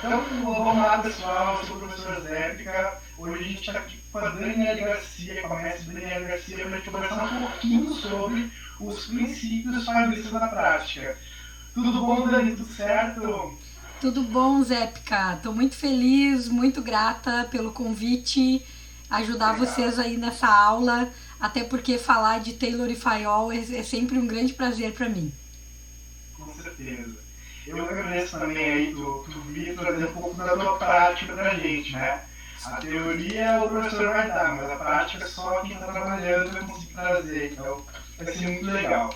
Então, vamos lá, pessoal, eu sou o professor Zépica. Hoje a gente está aqui com a Daniela Garcia, com a mestre Daniela Garcia, para a gente conversar um pouquinho sobre os princípios fabristas na prática. Tudo bom, Dani? Tudo certo? Tudo bom, Zépica? Estou muito feliz, muito grata pelo convite, ajudar Legal, vocês aí nessa aula, até porque falar de Taylor e Fayol é sempre um grande prazer para mim. com certeza. Eu agradeço também aí tu vir trazer um pouco da tua prática para a gente, né? A teoria o professor vai dar, mas a prática só quem está trabalhando vai conseguir trazer, então vai ser muito legal.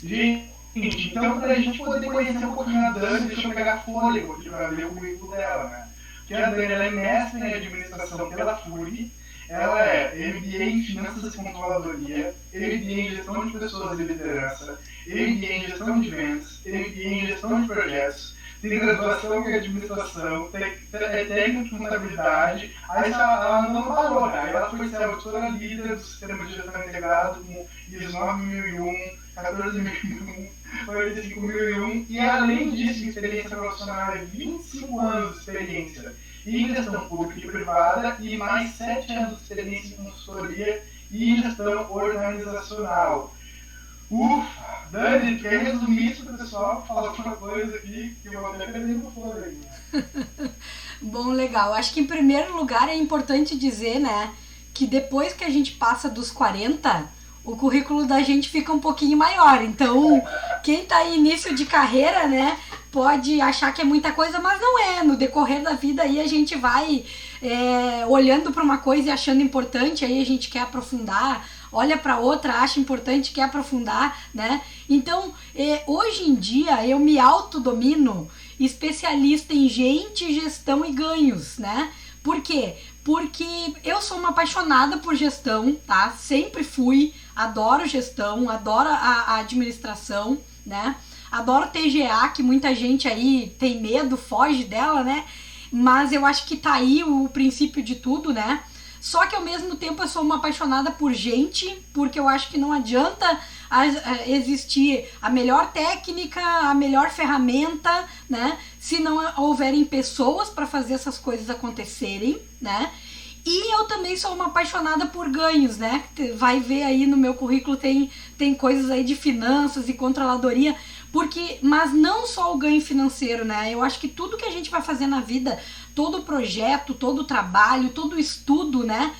Gente, então para a gente poder conhecer um pouquinho a Dani, deixa eu pegar fôlego aqui para ver o currículo dela, né? Porque a Dani ela é mestre em administração pela FURG, ela é MBA em Finanças e Controladoria, MBA em Gestão de Pessoas e Liderança, MBA em Gestão de Vendas, MBA em Gestão de Projetos, tem graduação em Administração, é técnico em Contabilidade, aí ela não parou, né? Aí ela foi ser auditora líder do Sistema de Gestão Integrado com ISO 9001, 14001, 45001, e além disso, experiência profissional é 25 anos de experiência em gestão pública e privada e mais 7 anos de experiência em consultoria e gestão organizacional. Ufa! Dani, quer resumir isso para o pessoal? Falar alguma coisa aqui que eu vou até perder no fôlego. Bom, legal. Acho que em primeiro lugar é importante dizer, né, que depois que a gente passa dos 40, o currículo da gente fica um pouquinho maior. Então, quem está em início de carreira, né, pode achar que é muita coisa, mas não é. No decorrer da vida aí a gente vai olhando para uma coisa e achando importante, aí a gente quer aprofundar, olha para outra, acha importante, quer aprofundar, né? Então, hoje em dia eu me autodomino especialista em gente, gestão e ganhos, né? Por quê? Porque eu sou uma apaixonada por gestão, tá? Sempre fui, adoro gestão, adoro a administração, né? Adoro TGA, que muita gente aí tem medo, foge dela, né? Mas eu acho que tá aí o princípio de tudo, né? Só que ao mesmo tempo eu sou uma apaixonada por gente, porque eu acho que não adianta existir a melhor técnica, a melhor ferramenta, né? Se não houverem pessoas para fazer essas coisas acontecerem, né? E eu também sou uma apaixonada por ganhos, né? Vai ver aí no meu currículo tem coisas aí de finanças e controladoria, mas não só o ganho financeiro, né? Eu acho que tudo que a gente vai fazer na vida, todo projeto, todo trabalho, todo estudo, né?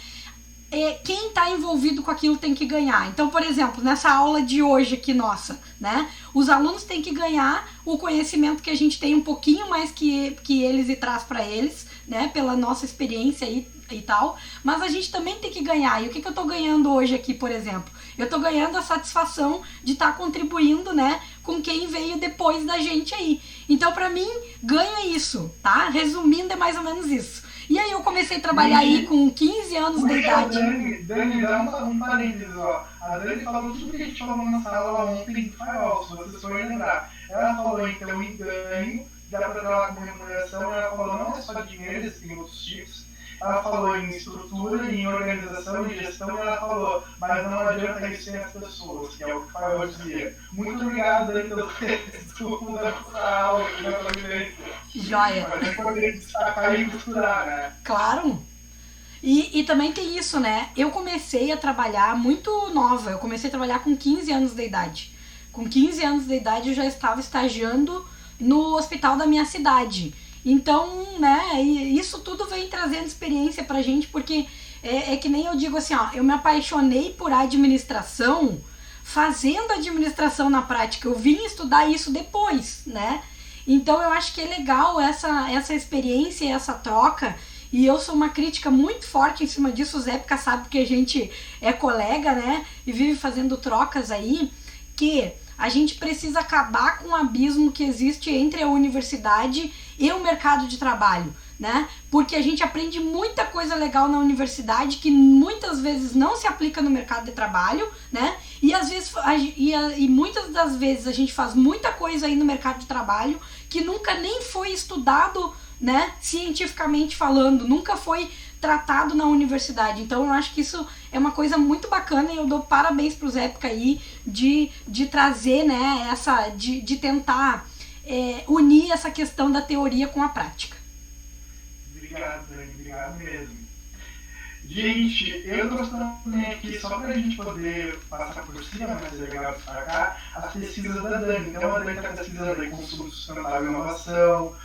Quem está envolvido com aquilo tem que ganhar. Então, por exemplo, nessa aula de hoje aqui nossa, né? Os alunos têm que ganhar o conhecimento que a gente tem um pouquinho mais que eles e traz para eles, né? Pela nossa experiência e tal. Mas a gente também tem que ganhar. E o que eu estou ganhando hoje aqui, por exemplo? Eu estou ganhando a satisfação de estar contribuindo, né? Com quem veio depois da gente aí. Então, para mim, ganho é isso, tá? Resumindo, é mais ou menos isso. E aí eu comecei a trabalhar aí com 15 anos de Puxa, idade. Dani, dá um parênteses, ó. A Dani falou tudo que a gente falou na sala ontem em Farol, se vocês forem lembrar. Ela falou, então, em ganho, dá para trabalhar com remuneração, ela falou não é só dinheiro, tem outros tipos. Ela falou em estrutura, em organização, em gestão, e ela falou, mas não adianta isso sem as pessoas, que é o que o Farol dizia. Muito obrigado, Dani, pelo desculpa da nossa aula aqui na convivência. Joia. Mas a gente poderia destacar e costurar, né? Claro. E também tem isso, né? Eu comecei a trabalhar muito nova. Eu comecei a trabalhar com 15 anos de idade. Com 15 anos de idade eu já estava estagiando no hospital da minha cidade. Então, né, isso tudo vem trazendo experiência pra gente, porque é que nem eu digo assim, ó, eu me apaixonei por administração fazendo administração na prática. Eu vim estudar isso depois, né? Então eu acho que é legal essa experiência e essa troca. E eu sou uma crítica muito forte em cima disso. O Zépica sabe que a gente é colega, né? E vive fazendo trocas aí. Que a gente precisa acabar com o abismo que existe entre a universidade e o mercado de trabalho, né? Porque a gente aprende muita coisa legal na universidade que muitas vezes não se aplica no mercado de trabalho, né? E às vezes e muitas das vezes a gente faz muita coisa aí no mercado de trabalho que nunca nem foi estudado, né? Cientificamente falando, nunca foi tratado na universidade. Então eu acho que isso é uma coisa muito bacana e eu dou parabéns pro Zépica aí de trazer, né, de tentar unir essa questão da teoria com a prática. obrigado mesmo. Gente, eu trouxe também aqui, só pra gente poder passar por cima, mas é legal destacar, as pesquisas da Dani. Então a Dani está pesquisando aí consumo sustentável e inovação,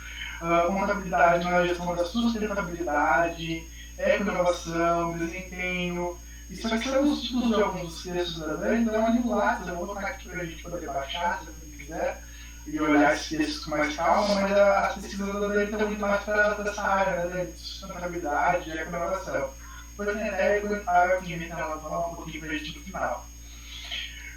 contabilidade na gestão da sustentabilidade, eco-inovação, desempenho. Isso aqui são os títulos de alguns dos textos da Dani, então ali no Lattes, eu vou colocar aqui pra gente poder baixar, se você quiser, e olhar esses textos com mais calma, mas as pesquisas da Dani estão muito mais para essa área, né, de sustentabilidade e eco-inovação. Depois a ideia ela vai falar um pouquinho pra gente no final.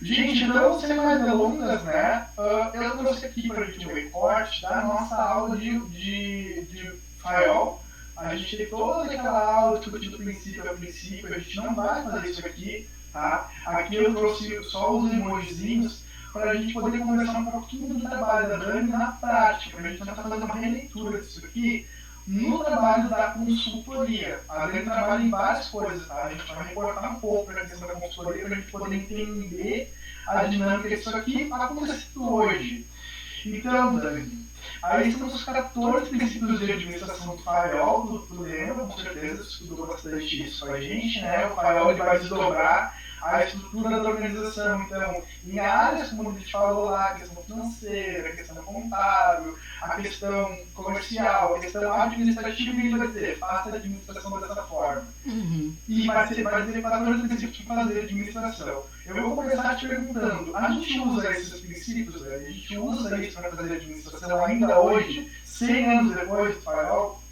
Gente, então, sem mais delongas, né, eu trouxe aqui pra gente um recorte da nossa aula de Firewall. A gente tem toda aquela aula discutindo princípio a princípio, a gente não vai fazer isso aqui, tá? Aqui eu trouxe só os emojizinhos para a gente poder conversar um pouquinho do trabalho da Dani na prática, para a gente tentar fazer uma releitura disso aqui no trabalho da consultoria. A Dani trabalha em várias coisas, tá? A gente vai reportar um pouco para a questão da consultoria para a gente poder entender a dinâmica disso aqui acontecendo hoje. Então, Dani, aí são os 14 princípios de administração do Firewall, tu lembra, com certeza, estudou bastante isso com a gente, né? O Firewall ele vai desdobrar a estrutura da organização, então, em áreas como a gente falou lá, a questão financeira, a questão contábil, a questão comercial, a questão administrativa, e ele vai dizer, faça a administração dessa forma. E vai dizer 14 princípios para fazer administração. Eu vou começar te perguntando, a gente usa esses princípios, né? A gente usa isso para fazer administração ainda hoje, 100 anos depois do Firewall?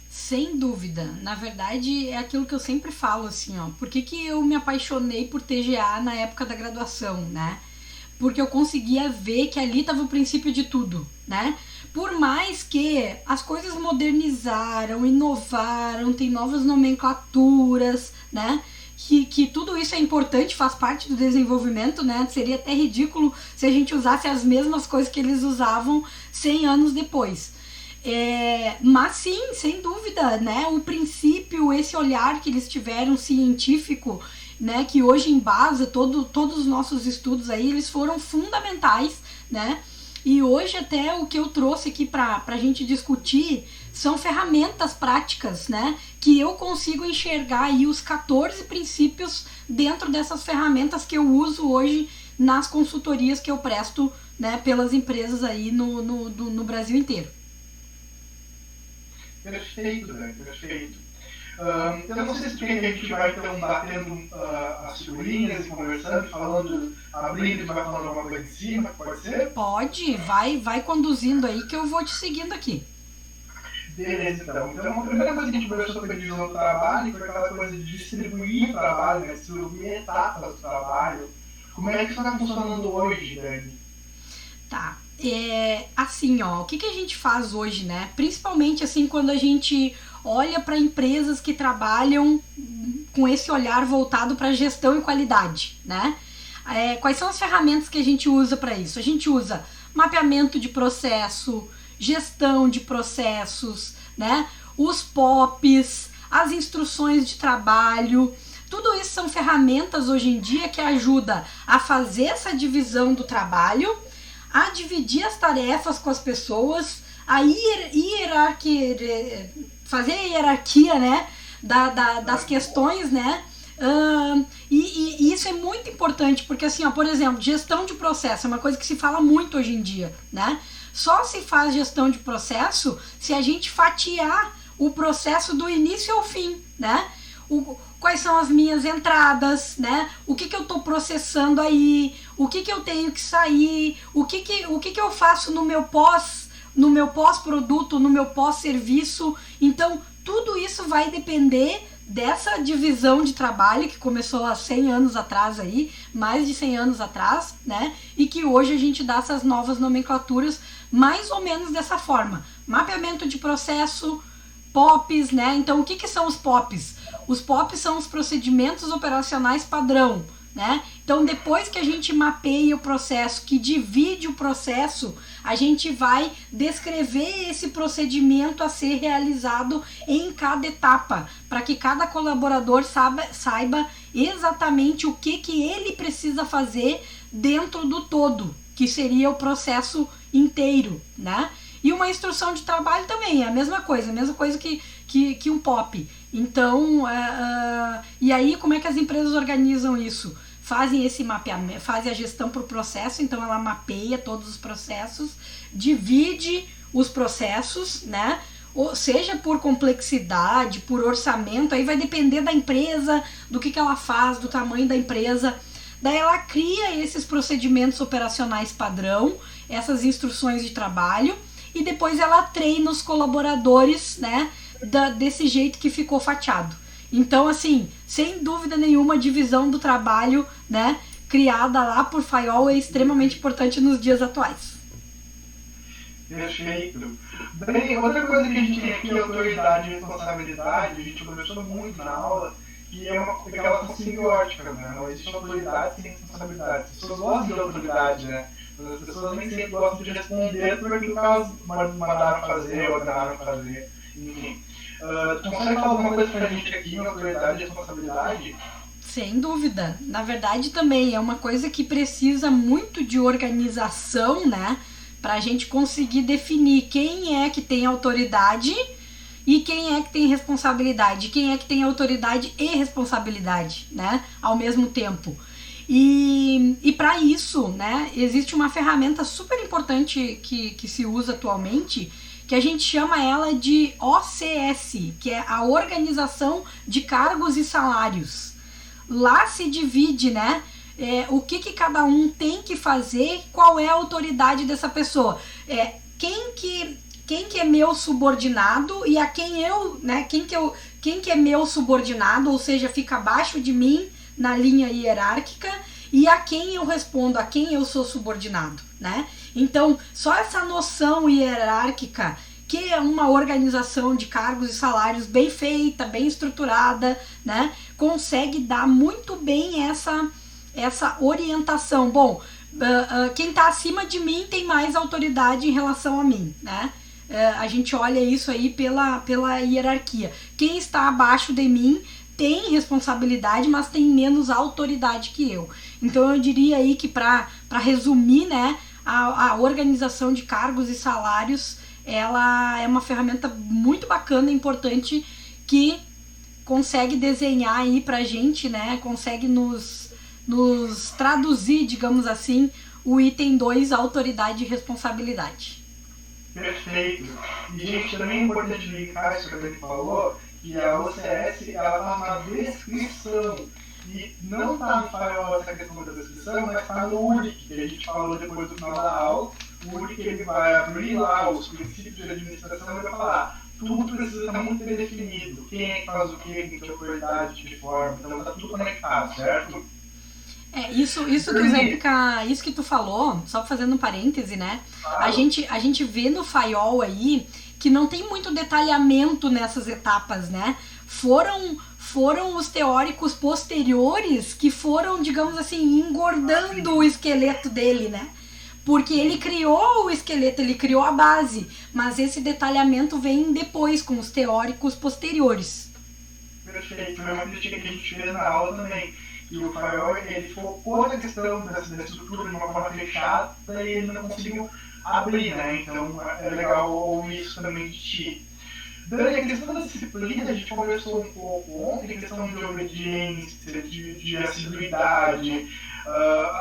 Sem dúvida. Na verdade, é aquilo que eu sempre falo, assim, ó. Por que eu me apaixonei por TGA na época da graduação, né? Porque eu conseguia ver que ali estava o princípio de tudo, né? Por mais que as coisas modernizaram, inovaram, tem novas nomenclaturas, né? Que tudo isso é importante, faz parte do desenvolvimento, né? Seria até ridículo se a gente usasse as mesmas coisas que eles usavam 100 anos depois. Mas sim, sem dúvida, né? O princípio, esse olhar que eles tiveram científico, né? Que hoje embasa todos os nossos estudos aí, eles foram fundamentais, né? E hoje até o que eu trouxe aqui pra gente discutir são ferramentas práticas, né? Que eu consigo enxergar aí os 14 princípios dentro dessas ferramentas que eu uso hoje nas consultorias que eu presto, né? Pelas empresas aí no Brasil inteiro. Perfeito, Dani, perfeito. Eu não sei se a gente vai então batendo as figurinhas e conversando, falando, abrindo e vai falando alguma coisa em cima, pode ser? Pode, vai conduzindo aí que eu vou te seguindo aqui. Beleza, então. Então, a primeira coisa que a gente conversou sobre a divisão do trabalho foi aquela coisa de distribuir o trabalho, né? Distribuir etapas do trabalho. Como é que isso está funcionando hoje, Dani? Tá. Assim, ó, o que a gente faz hoje, né? Principalmente assim quando a gente olha para empresas que trabalham com esse olhar voltado para gestão e qualidade, né? Quais são as ferramentas que a gente usa para isso? A gente usa mapeamento de processo, gestão de processos, né? Os POPs, as instruções de trabalho. Tudo isso são ferramentas hoje em dia que ajudam a fazer essa divisão do trabalho, a dividir as tarefas com as pessoas, a fazer a hierarquia, né, das questões, né, e isso é muito importante, porque assim, ó, por exemplo, gestão de processo é uma coisa que se fala muito hoje em dia, né, só se faz gestão de processo se a gente fatiar o processo do início ao fim, né, quais são as minhas entradas, né? O que eu estou processando aí, o que eu tenho que sair, o que eu faço no meu pós-produto, no meu pós-serviço. Então, tudo isso vai depender dessa divisão de trabalho que começou há 100 anos atrás aí, mais de 100 anos atrás, né? E que hoje a gente dá essas novas nomenclaturas mais ou menos dessa forma. Mapeamento de processo, POPs, né? Então, o que são os POPs? Os POPs são os procedimentos operacionais padrão, né? Então, depois que a gente mapeia o processo, que divide o processo, a gente vai descrever esse procedimento a ser realizado em cada etapa, para que cada colaborador saiba exatamente o que ele precisa fazer dentro do todo, que seria o processo inteiro, né? E uma instrução de trabalho também, é a mesma coisa que um POP. Então, e aí como é que as empresas organizam isso? Fazem esse mapeamento, fazem a gestão por processo, então ela mapeia todos os processos, divide os processos, né? Ou seja, por complexidade, por orçamento, aí vai depender da empresa, do que ela faz, do tamanho da empresa. Daí ela cria esses procedimentos operacionais padrão, essas instruções de trabalho, e depois ela treina os colaboradores, né, desse jeito que ficou fatiado. Então, assim, sem dúvida nenhuma, a divisão do trabalho, né, criada lá por Fayol é extremamente importante nos dias atuais. Perfeito. Bem, outra coisa que a gente tem aqui é autoridade e responsabilidade. A gente conversou muito na aula que é que elas são simbióticas, né? Não existe autoridade sem responsabilidade. As pessoas gostam de autoridade, né? Mas as pessoas nem sempre gostam de responder por aquilo que elas mandaram fazer ou ordenaram fazer. Enfim. Tu consegue falar alguma coisa pra gente aqui em autoridade e responsabilidade? Sem dúvida. Na verdade, também é uma coisa que precisa muito de organização, né? Para a gente conseguir definir quem é que tem autoridade e quem é que tem responsabilidade, quem é que tem autoridade e responsabilidade, né, ao mesmo tempo. E para isso, né, existe uma ferramenta super importante que se usa atualmente, que a gente chama ela de OCS, que é a Organização de Cargos e Salários. Lá se divide, né, o que cada um tem que fazer, qual é a autoridade dessa pessoa. Quem que é meu subordinado e a quem eu, né, quem que é meu subordinado, ou seja, fica abaixo de mim na linha hierárquica, e a quem eu respondo, a quem eu sou subordinado, né? Então, só essa noção hierárquica, que é uma organização de cargos e salários bem feita, bem estruturada, né, consegue dar muito bem essa orientação. Bom, quem está acima de mim tem mais autoridade em relação a mim, né? A gente olha isso aí pela hierarquia. Quem está abaixo de mim tem responsabilidade, mas tem menos autoridade que eu. Então eu diria aí que para resumir, né, a organização de cargos e salários, ela é uma ferramenta muito bacana e importante que consegue desenhar aí pra gente, né, consegue nos traduzir, digamos assim, o item 2, autoridade e responsabilidade. Perfeito. E, gente, também é importante linkar isso que a gente falou, que a OCS, ela faz uma descrição. E não está no Fayol essa questão da descrição, mas está no URIC, que a gente falou depois do final da aula. O URIC, ele vai abrir lá os princípios de administração e vai falar, tudo precisa estar muito bem definido. Quem é que faz o quê, com que autoridade, de que forma. Então está tudo conectado, certo? Isso que o Zé isso que tu falou, só fazendo um parêntese, né? A gente vê no Fayol aí que não tem muito detalhamento nessas etapas, né? Foram os teóricos posteriores que foram, digamos assim, engordando o esqueleto dele, né? Porque ele criou o esqueleto, ele criou a base, mas esse detalhamento vem depois com os teóricos posteriores. Perfeito, é uma crítica que a gente fez na aula também. E o Fayol, ele focou na questão dessa estrutura de uma forma fechada e ele não conseguiu abrir, né? Então é legal ouvir isso também de ti. Dani, a questão da disciplina, a gente conversou um pouco ontem, a questão de obediência, de assiduidade.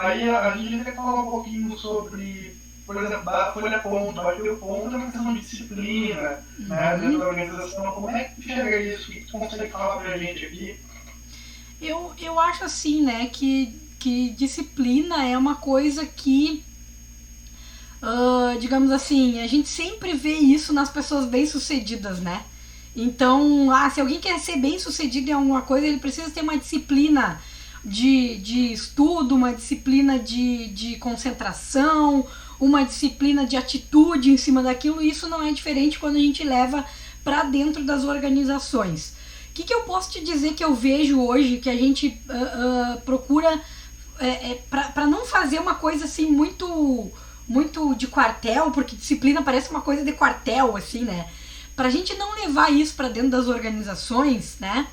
Aí a gente quer falar um pouquinho sobre, por exemplo, a folha ponto, bater o ponto é uma questão de disciplina, né? Dentro da organização. Como é que enxerga isso? O que tu consegue falar pra gente aqui? Eu acho assim, né, que disciplina é uma coisa que, digamos assim, a gente sempre vê isso nas pessoas bem-sucedidas, né? Então, se alguém quer ser bem-sucedido em alguma coisa, ele precisa ter uma disciplina de estudo, uma disciplina de concentração, uma disciplina de atitude em cima daquilo. Isso não é diferente quando a gente leva para dentro das organizações. O que eu posso te dizer que eu vejo hoje, que a gente procura, para não fazer uma coisa assim muito de quartel, porque disciplina parece uma coisa de quartel, assim, né? Pra gente não levar isso para dentro das organizações, né?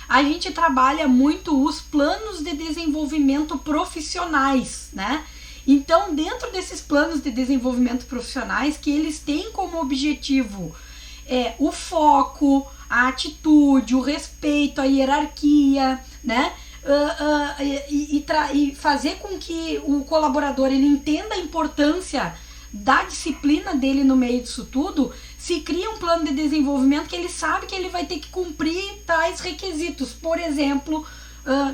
A gente trabalha muito os planos de desenvolvimento profissionais, né? Então, dentro desses planos de desenvolvimento profissionais, que eles têm como objetivo o foco, a atitude, o respeito, a hierarquia, né? E fazer com que o colaborador ele entenda a importância da disciplina dele no meio disso tudo, se cria um plano de desenvolvimento que ele sabe que ele vai ter que cumprir tais requisitos. Por exemplo,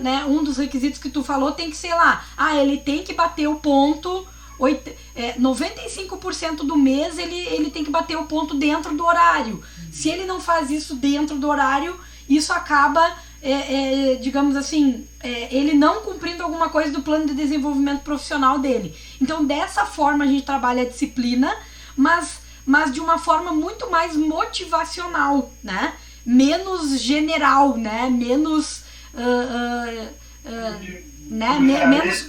né, um dos requisitos que tu falou tem que ser lá, ele tem que bater o ponto, 95% do mês ele tem que bater o ponto dentro do horário. Se ele não faz isso dentro do horário, isso acaba, digamos assim, ele não cumprindo alguma coisa do plano de desenvolvimento profissional dele. Então, dessa forma, a gente trabalha a disciplina, mas de uma forma muito mais motivacional, né? Menos general, né? Menos... né?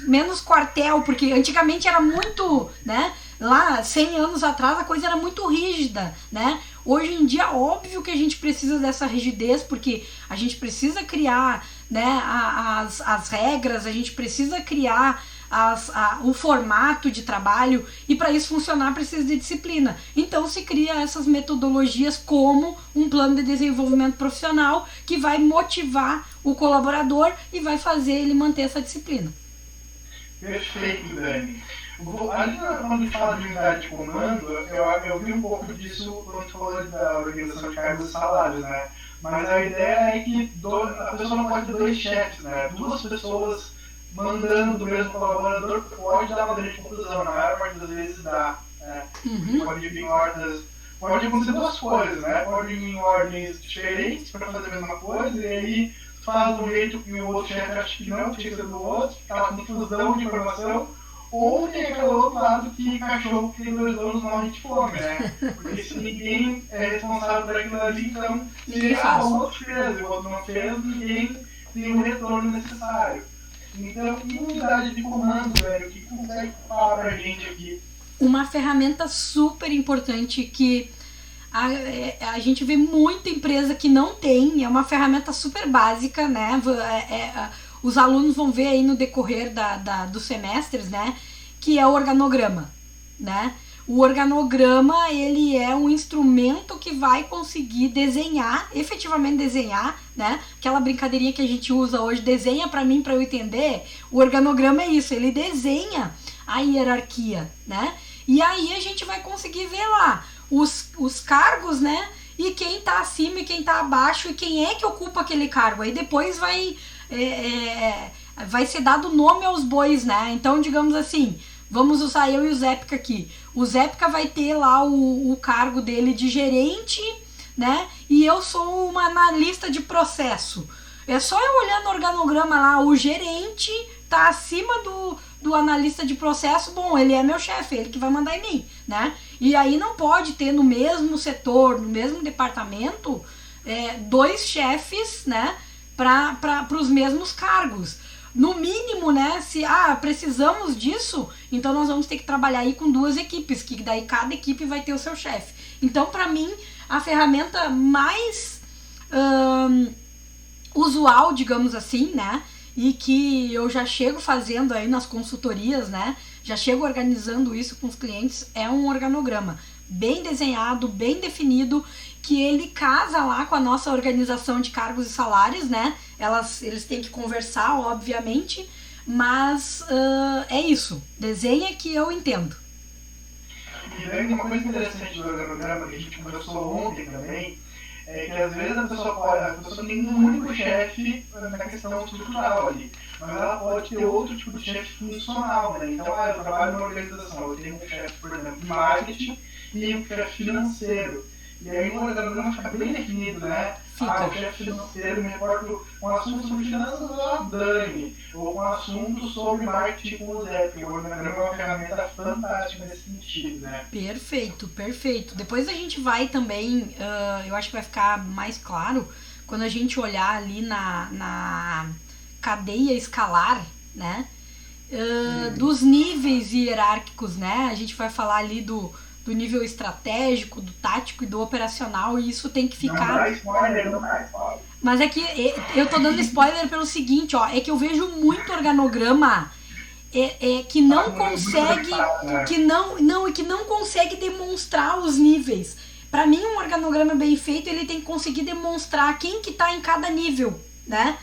menos quartel, porque antigamente era muito, né? Lá, 100 anos atrás, a coisa era muito rígida, né? Hoje em dia, óbvio que a gente precisa dessa rigidez, porque a gente precisa criar, né, as regras, a gente precisa criar o formato de trabalho, e para isso funcionar precisa de disciplina. Então se cria essas metodologias como um plano de desenvolvimento profissional que vai motivar o colaborador e vai fazer ele manter essa disciplina. Perfeito, Dani. Ali quando a gente fala de unidade de comando, eu vi um pouco disso quando a gente falou da organização de cargos e salários, né? Mas a ideia é que a pessoa não pode ter dois chefes, né? Duas pessoas mandando do mesmo colaborador pode dar uma grande confusão, na maior parte das vezes dá. Né? Pode acontecer duas coisas, né? Pode ir em ordens diferentes para fazer a mesma coisa, e aí faz de um jeito que o outro chefe acha que não, tinha que ser do outro, aquela confusão de informação. Ou tem aquele outro lado que cachorro que tem dois donos morre de fome, né? Porque se ninguém é responsável por aquilo ali, então se o outro fez e o outro não fez, ninguém tem o retorno necessário. Então, que unidade de comando, velho, o que consegue falar pra gente aqui? Uma ferramenta super importante que a gente vê muita empresa que não tem, é uma ferramenta super básica, né? Os alunos vão ver aí no decorrer dos semestres, né? Que é o organograma, né? O organograma, ele é um instrumento que vai conseguir desenhar, efetivamente desenhar, né? Aquela brincadeirinha que a gente usa hoje, desenha para mim, para eu entender. O organograma é isso, ele desenha a hierarquia, né? E aí a gente vai conseguir ver lá os cargos, né? E quem tá acima e quem tá abaixo e quem é que ocupa aquele cargo. Aí depois vai ser dado nome aos bois, né? Então, digamos assim, vamos usar eu e o Zépica aqui. O Zépica vai ter lá o cargo dele de gerente, né? E eu sou uma analista de processo. É só eu olhar no organograma lá, o gerente tá acima do analista de processo, bom, ele é meu chefe, ele que vai mandar em mim, né? E aí não pode ter no mesmo setor, no mesmo departamento, dois chefes, né? Para os mesmos cargos. No mínimo, né, se precisamos disso, então nós vamos ter que trabalhar aí com duas equipes, que daí cada equipe vai ter o seu chefe. Então, para mim, a ferramenta mais usual, digamos assim, né, e que eu já chego fazendo aí nas consultorias, né, já chego organizando isso com os clientes, é um organograma bem desenhado, bem definido, que ele casa lá com a nossa organização de cargos e salários, né? Eles têm que conversar, obviamente, mas é isso. Desenha que eu entendo. E daí uma coisa interessante do organograma que a gente conversou ontem também, é que às vezes a pessoa tem um único chefe na questão estrutural ali, mas ela pode ter outro tipo de chefe funcional, né? Então, eu trabalho numa organização, eu tenho um chefe, por exemplo, de marketing e um chefe financeiro. E aí o organograma fica bem definido, né? O chefe financeiro me reporta um assunto sobre finanças da Dani, ou um assunto sobre marketing com o Zé, porque o organograma é uma ferramenta fantástica nesse sentido, né? Perfeito, perfeito. Depois a gente vai também, eu acho que vai ficar mais claro, quando a gente olhar ali na cadeia escalar, né? Dos níveis hierárquicos, né? A gente vai falar ali do nível estratégico, do tático e do operacional, e isso tem que ficar... Não dá spoiler, não dá spoiler. Mas é que eu tô dando spoiler pelo seguinte, ó, é que eu vejo muito organograma que não consegue, que não consegue demonstrar os níveis. Para mim, um organograma bem feito, ele tem que conseguir demonstrar quem que está em cada nível, né?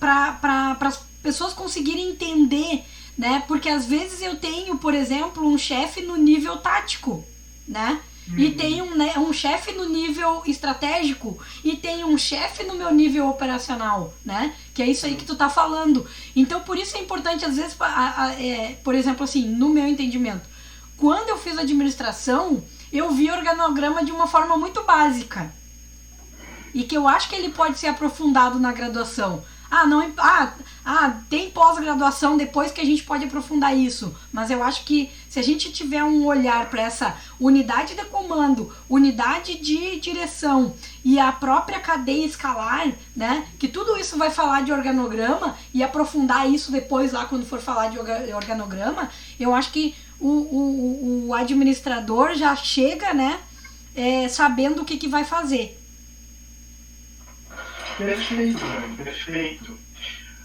Para as pessoas conseguirem entender, né? Porque às vezes eu tenho, por exemplo, um chefe no nível tático, né? E tem um chefe no nível estratégico e tem um chefe no meu nível operacional, né? Que é isso aí que tu tá falando. Então, por isso é importante, às vezes, por exemplo, assim, no meu entendimento, quando eu fiz administração, eu vi organograma de uma forma muito básica. E que eu acho que ele pode ser aprofundado na graduação. Tem pós-graduação depois que a gente pode aprofundar isso. Mas eu acho que se a gente tiver um olhar para essa unidade de comando, unidade de direção e a própria cadeia escalar, né? Que tudo isso vai falar de organograma e aprofundar isso depois lá quando for falar de organograma, eu acho que o administrador já chega, né? Sabendo o que vai fazer. Perfeito, perfeito.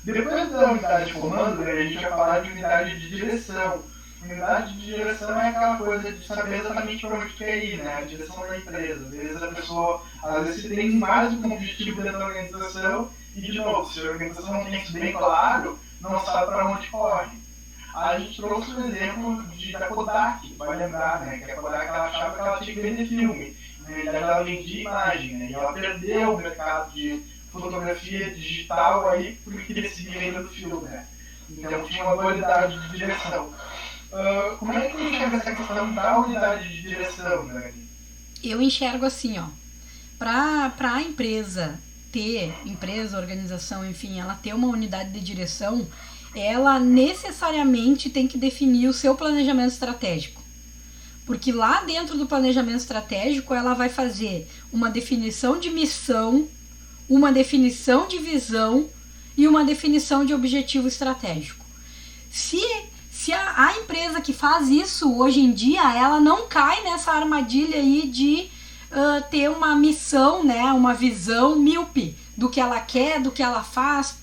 Depois da unidade de comando, a gente vai falar de unidade de direção. Unidade de direção é aquela coisa de saber exatamente para onde quer ir, né? A direção da empresa. Às vezes a pessoa, às vezes tem mais um objetivo dentro da organização e, de novo, se a organização não tem isso bem claro, não sabe para onde corre. A gente trouxe um exemplo da Kodak, vai lembrar, né? Que a Kodak ela achava que ela tinha que vender filme. Na verdade, ela vendia imagem, né? E ela perdeu o mercado de fotografia digital aí porque queria seguir venda do filme, né? Então tinha uma dualidade de direção. Como é que tu enxerga essa questão da unidade de direção, né? Eu enxergo assim, ó. Para a empresa organização, enfim, ela ter uma unidade de direção, ela necessariamente tem que definir o seu planejamento estratégico. Porque lá dentro do planejamento estratégico, ela vai fazer uma definição de missão, uma definição de visão e uma definição de objetivo estratégico. Se a empresa que faz isso hoje em dia, ela não cai nessa armadilha aí de ter uma missão, né, uma visão míope do que ela quer, do que ela faz,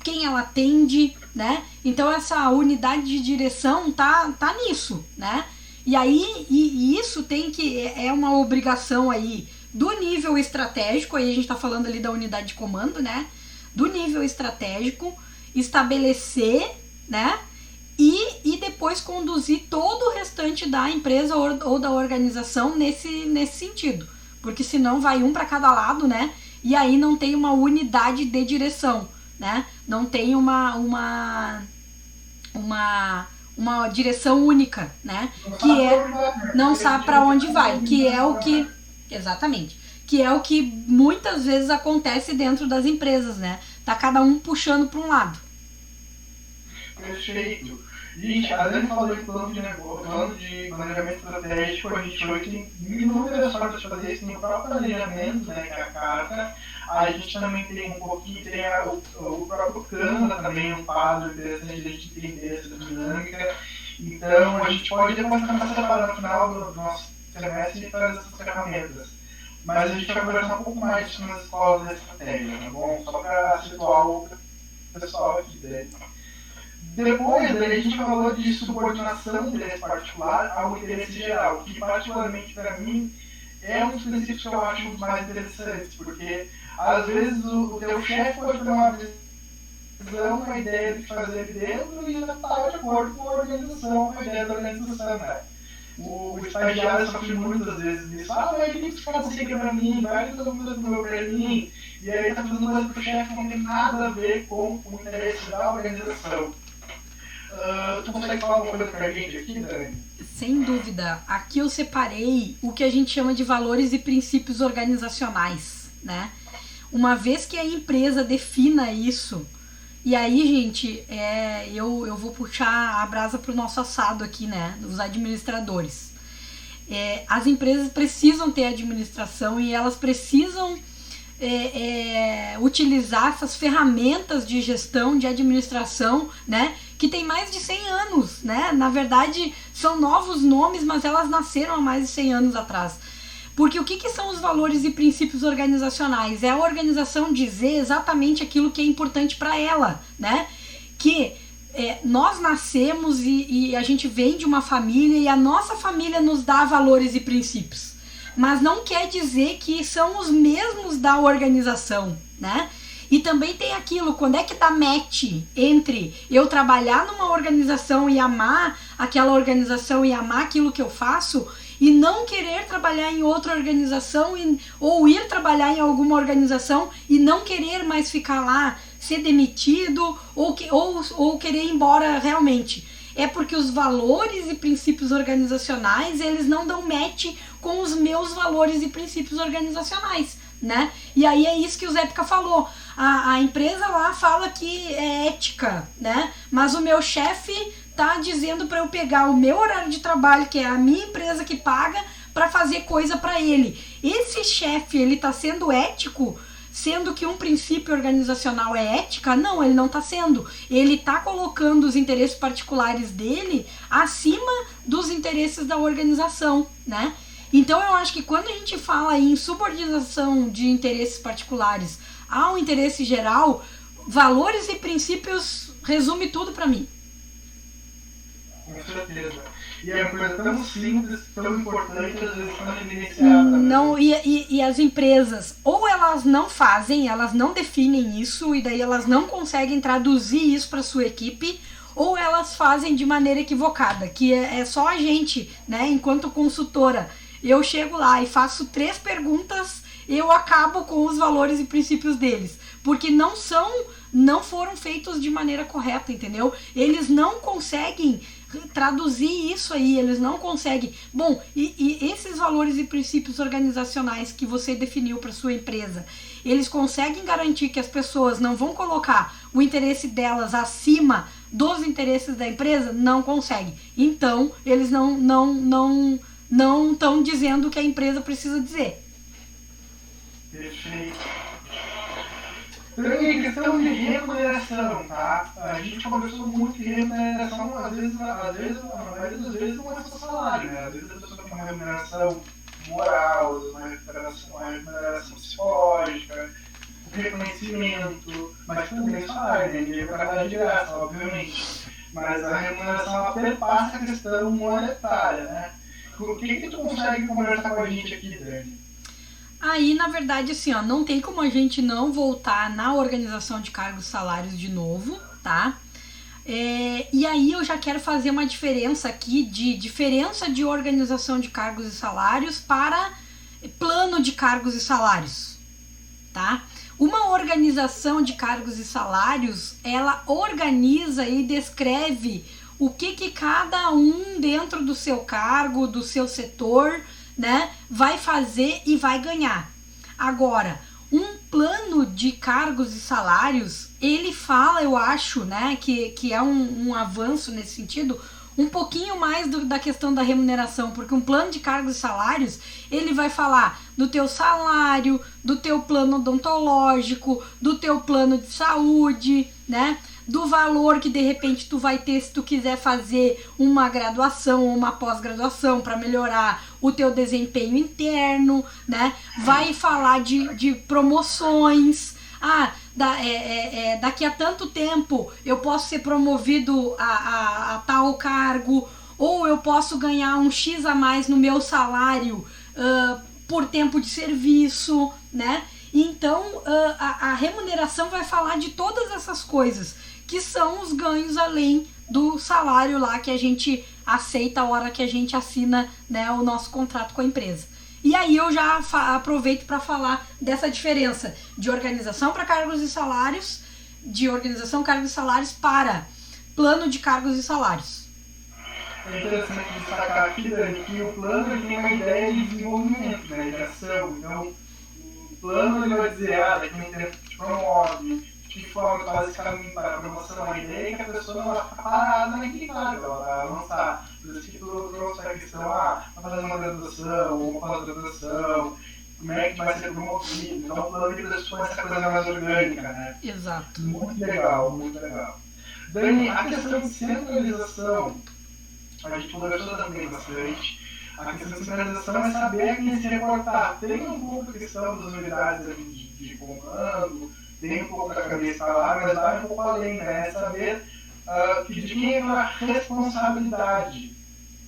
quem ela atende, né? Então essa unidade de direção tá nisso, né? E aí isso tem que é uma obrigação aí do nível estratégico, aí a gente está falando ali da unidade de comando, né? Do nível estratégico, estabelecer, né? E depois conduzir todo o restante da empresa ou da organização nesse sentido. Porque senão vai um para cada lado, né? E aí não tem uma unidade de direção, né? Não tem uma direção única, né? Que não sabe para onde vai, que é o que... Exatamente. Que é o que muitas vezes acontece dentro das empresas, né? Tá cada um puxando para um lado. Perfeito. Gente, a Dani falou em plano de negócio, plano de planejamento estratégico, a gente hoje tem inúmeras formas de fazer isso no próprio planejamento, né, que é a carta. A gente também tem um pouquinho, tem o próprio Canva também, um quadro interessante de a gente entender essa dinâmica. Então, a gente pode depois começar a separar no final do nosso semestre e trazer essas ferramentas. Mas a gente vai conversar um pouco mais disso nas escolas da estratégia, tá bom? Só para situar o pessoal aqui dele. Depois, a gente falou de subordinação do interesse particular ao interesse geral, que particularmente para mim é um dos princípios que eu acho os mais interessantes, porque às vezes o teu chefe pode ter uma visão, uma ideia de fazer ali dentro e não está de acordo com a organização, com a ideia da organização, né? O estagiário sofre muitas vezes disso, mas tem que ficar assim para mim, vai fazer coisa do meu para mim, e aí está fazendo coisa para o chefe que não tem nada a ver com o interesse da organização. Tu consegue falar uma coisa pra gente aqui, Dani? Sem dúvida. Aqui eu separei o que a gente chama de valores e princípios organizacionais, né? Uma vez que a empresa defina isso, e aí, gente, eu vou puxar a brasa pro nosso assado aqui, né? Os administradores. As empresas precisam ter administração e elas precisam utilizar essas ferramentas de gestão, de administração, né? Que tem mais de 100 anos, né? Na verdade, são novos nomes, mas elas nasceram há mais de 100 anos atrás. Porque o que são os valores e princípios organizacionais? É a organização dizer exatamente aquilo que é importante para ela, né? Que nós nascemos e a gente vem de uma família e a nossa família nos dá valores e princípios. Mas não quer dizer que são os mesmos da organização, né? E também tem aquilo, quando é que dá match entre eu trabalhar numa organização e amar aquela organização e amar aquilo que eu faço e não querer trabalhar em outra organização ou ir trabalhar em alguma organização e não querer mais ficar lá, ser demitido ou querer ir embora realmente. É porque os valores e princípios organizacionais, eles não dão match com os meus valores e princípios organizacionais, né? E aí é isso que o Zépica falou. A empresa lá fala que é ética, né? Mas o meu chefe tá dizendo para eu pegar o meu horário de trabalho, que é a minha empresa que paga, para fazer coisa para ele. Esse chefe, ele tá sendo ético, sendo que um princípio organizacional é ética? Não, ele não está sendo. Ele está colocando os interesses particulares dele acima dos interesses da organização, né? Então eu acho que quando a gente fala em subordinação de interesses particulares ao interesse geral, valores e princípios resume tudo para mim. Com certeza. E é uma coisa tão simples, tão importante, às vezes não evidenciada. Não, e as empresas, ou elas não fazem, elas não definem isso, e daí elas não conseguem traduzir isso para sua equipe, ou elas fazem de maneira equivocada, que é só a gente, né, enquanto consultora. Eu chego lá e faço 3 perguntas, eu acabo com os valores e princípios deles, porque não foram feitos de maneira correta, entendeu? Eles não conseguem traduzir isso aí, eles não conseguem. Bom, e esses valores e princípios organizacionais que você definiu para sua empresa, eles conseguem garantir que as pessoas não vão colocar o interesse delas acima dos interesses da empresa? Não conseguem. Então, eles não estão dizendo o que a empresa precisa dizer. Perfeito. Também a questão de remuneração, tá? A gente conversou muito de remuneração, às vezes, a maioria das vezes não é só salário, né? Às vezes a pessoa tem uma remuneração moral, uma remuneração psicológica, um reconhecimento, mas também salário, né? Ninguém vai trabalhar de graça, obviamente. Mas a remuneração ela perpassa a questão monetária, né? O que tu consegue conversar com a gente aqui, Dani? Aí, na verdade, assim, ó, não tem como a gente não voltar na organização de cargos e salários de novo, tá? E aí eu já quero fazer uma diferença aqui de diferença de organização de cargos e salários para plano de cargos e salários, tá? Uma organização de cargos e salários, ela organiza e descreve o que cada um dentro do seu cargo, do seu setor, né, vai fazer e vai ganhar. Agora, um plano de cargos e salários, ele fala, eu acho, né, que é um avanço nesse sentido, um pouquinho mais da questão da remuneração, porque um plano de cargos e salários, ele vai falar do teu salário, do teu plano odontológico, do teu plano de saúde, né, do valor que de repente tu vai ter se tu quiser fazer uma graduação ou uma pós-graduação para melhorar o teu desempenho interno, né? Vai falar de promoções. Daqui a tanto tempo eu posso ser promovido a tal cargo, ou eu posso ganhar um X a mais no meu salário por tempo de serviço, né? Então a remuneração vai falar de todas essas coisas, que são os ganhos além do salário lá que a gente aceita a hora que a gente assina, né, o nosso contrato com a empresa. E aí eu já aproveito para falar dessa diferença de organização para cargos e salários, de organização, cargos e salários para plano de cargos e salários. É interessante destacar aqui, Dani, que o plano tem uma ideia de desenvolvimento, né, de ação. Então, o plano ele vai dizer, daqui a um tempo te promove, de forma que faz esse caminho para a promoção, a ideia é que a pessoa não vai ficar parada naquele cargo, ela vai avançar. Por isso que tu trouxe a questão, vai fazer uma graduação, ou uma pós-graduação, como é que vai ser promovido. Então o plano de pressupõe essa coisa mais orgânica, né? Exato. Muito legal, muito legal. Dani, a questão de centralização, a gente conversou também bastante. A questão de centralização é saber a quem se reportar. Tem um pouco a questão das unidades de comando, tem um pouco da cabeça lá, mas vai um pouco além, né? É saber de quem é a responsabilidade.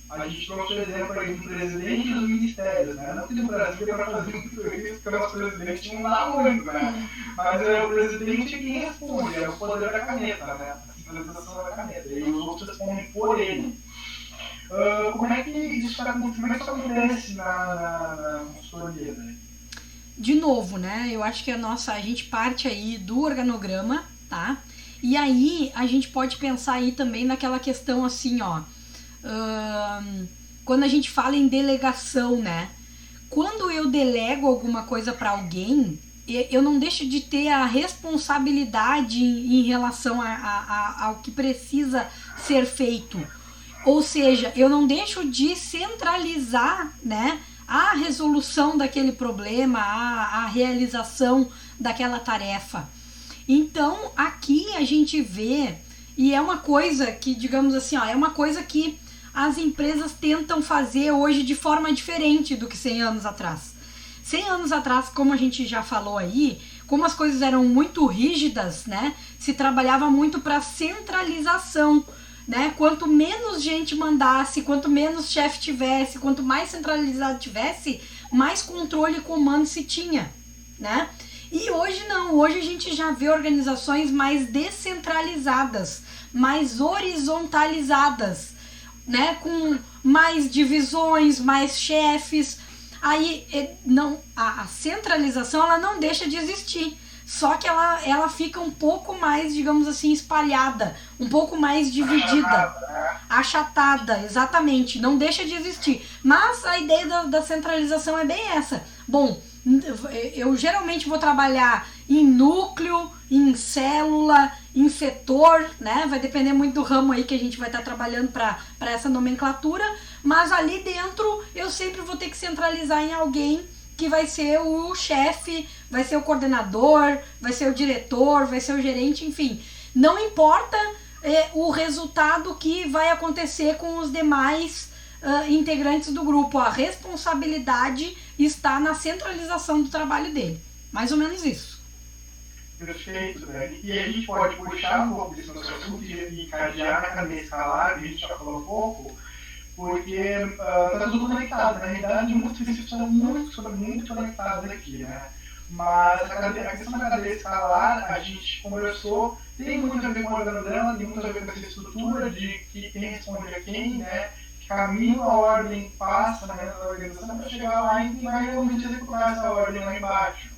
A gente trouxe o exemplo aí do presidente dos ministérios, né? Não que no Brasil é para fazer muito isso, porque o nosso presidente não dá muito, né? Mas o presidente é quem responde, é o poder da caneta, né? A centralização da caneta. E os outros respondem por ele. Como é que isso acontece na consultoria, né? De novo, né? Eu acho que a gente parte aí do organograma, tá? E aí a gente pode pensar aí também naquela questão assim, ó. Quando a gente fala em delegação, né? Quando eu delego alguma coisa para alguém, eu não deixo de ter a responsabilidade em relação ao que precisa ser feito. Ou seja, eu não deixo de centralizar, né, a resolução daquele problema, a realização daquela tarefa. Então, aqui a gente vê, e é uma coisa que, digamos assim, ó, é uma coisa que as empresas tentam fazer hoje de forma diferente do que 100 anos atrás. 100 anos atrás, como a gente já falou aí, como as coisas eram muito rígidas, né, se trabalhava muito para centralização, né? Quanto menos gente mandasse, quanto menos chefe tivesse, quanto mais centralizado tivesse, mais controle e comando se tinha, né? E hoje não, hoje a gente já vê organizações mais descentralizadas, mais horizontalizadas, né? Com mais divisões, mais chefes. Aí não, a centralização ela não deixa de existir. Só que ela fica um pouco mais, digamos assim, espalhada, um pouco mais dividida, achatada, exatamente, não deixa de existir. Mas a ideia da centralização é bem essa. Bom, eu geralmente vou trabalhar em núcleo, em célula, em setor, né? Vai depender muito do ramo aí que a gente vai estar trabalhando para essa nomenclatura, mas ali dentro eu sempre vou ter que centralizar em alguém que vai ser o chefe, vai ser o coordenador, vai ser o diretor, vai ser o gerente, enfim. Não importa o resultado que vai acontecer com os demais integrantes do grupo. A responsabilidade está na centralização do trabalho dele. Mais ou menos isso. Perfeito, né? E a gente pode puxar um pouco desse nosso assunto e encadear na cadeia escalar, que a gente já falou um pouco, porque está tudo conectado. Na realidade, muitos princípios são muito conectados aqui, né? Mas a questão da cadeia escalar, a gente conversou, tem muito a ver com o organograma, tem muito a ver com essa estrutura de que quem responde a quem, né? Que caminho a ordem passa na organização para chegar lá e vai realmente executar essa ordem lá embaixo.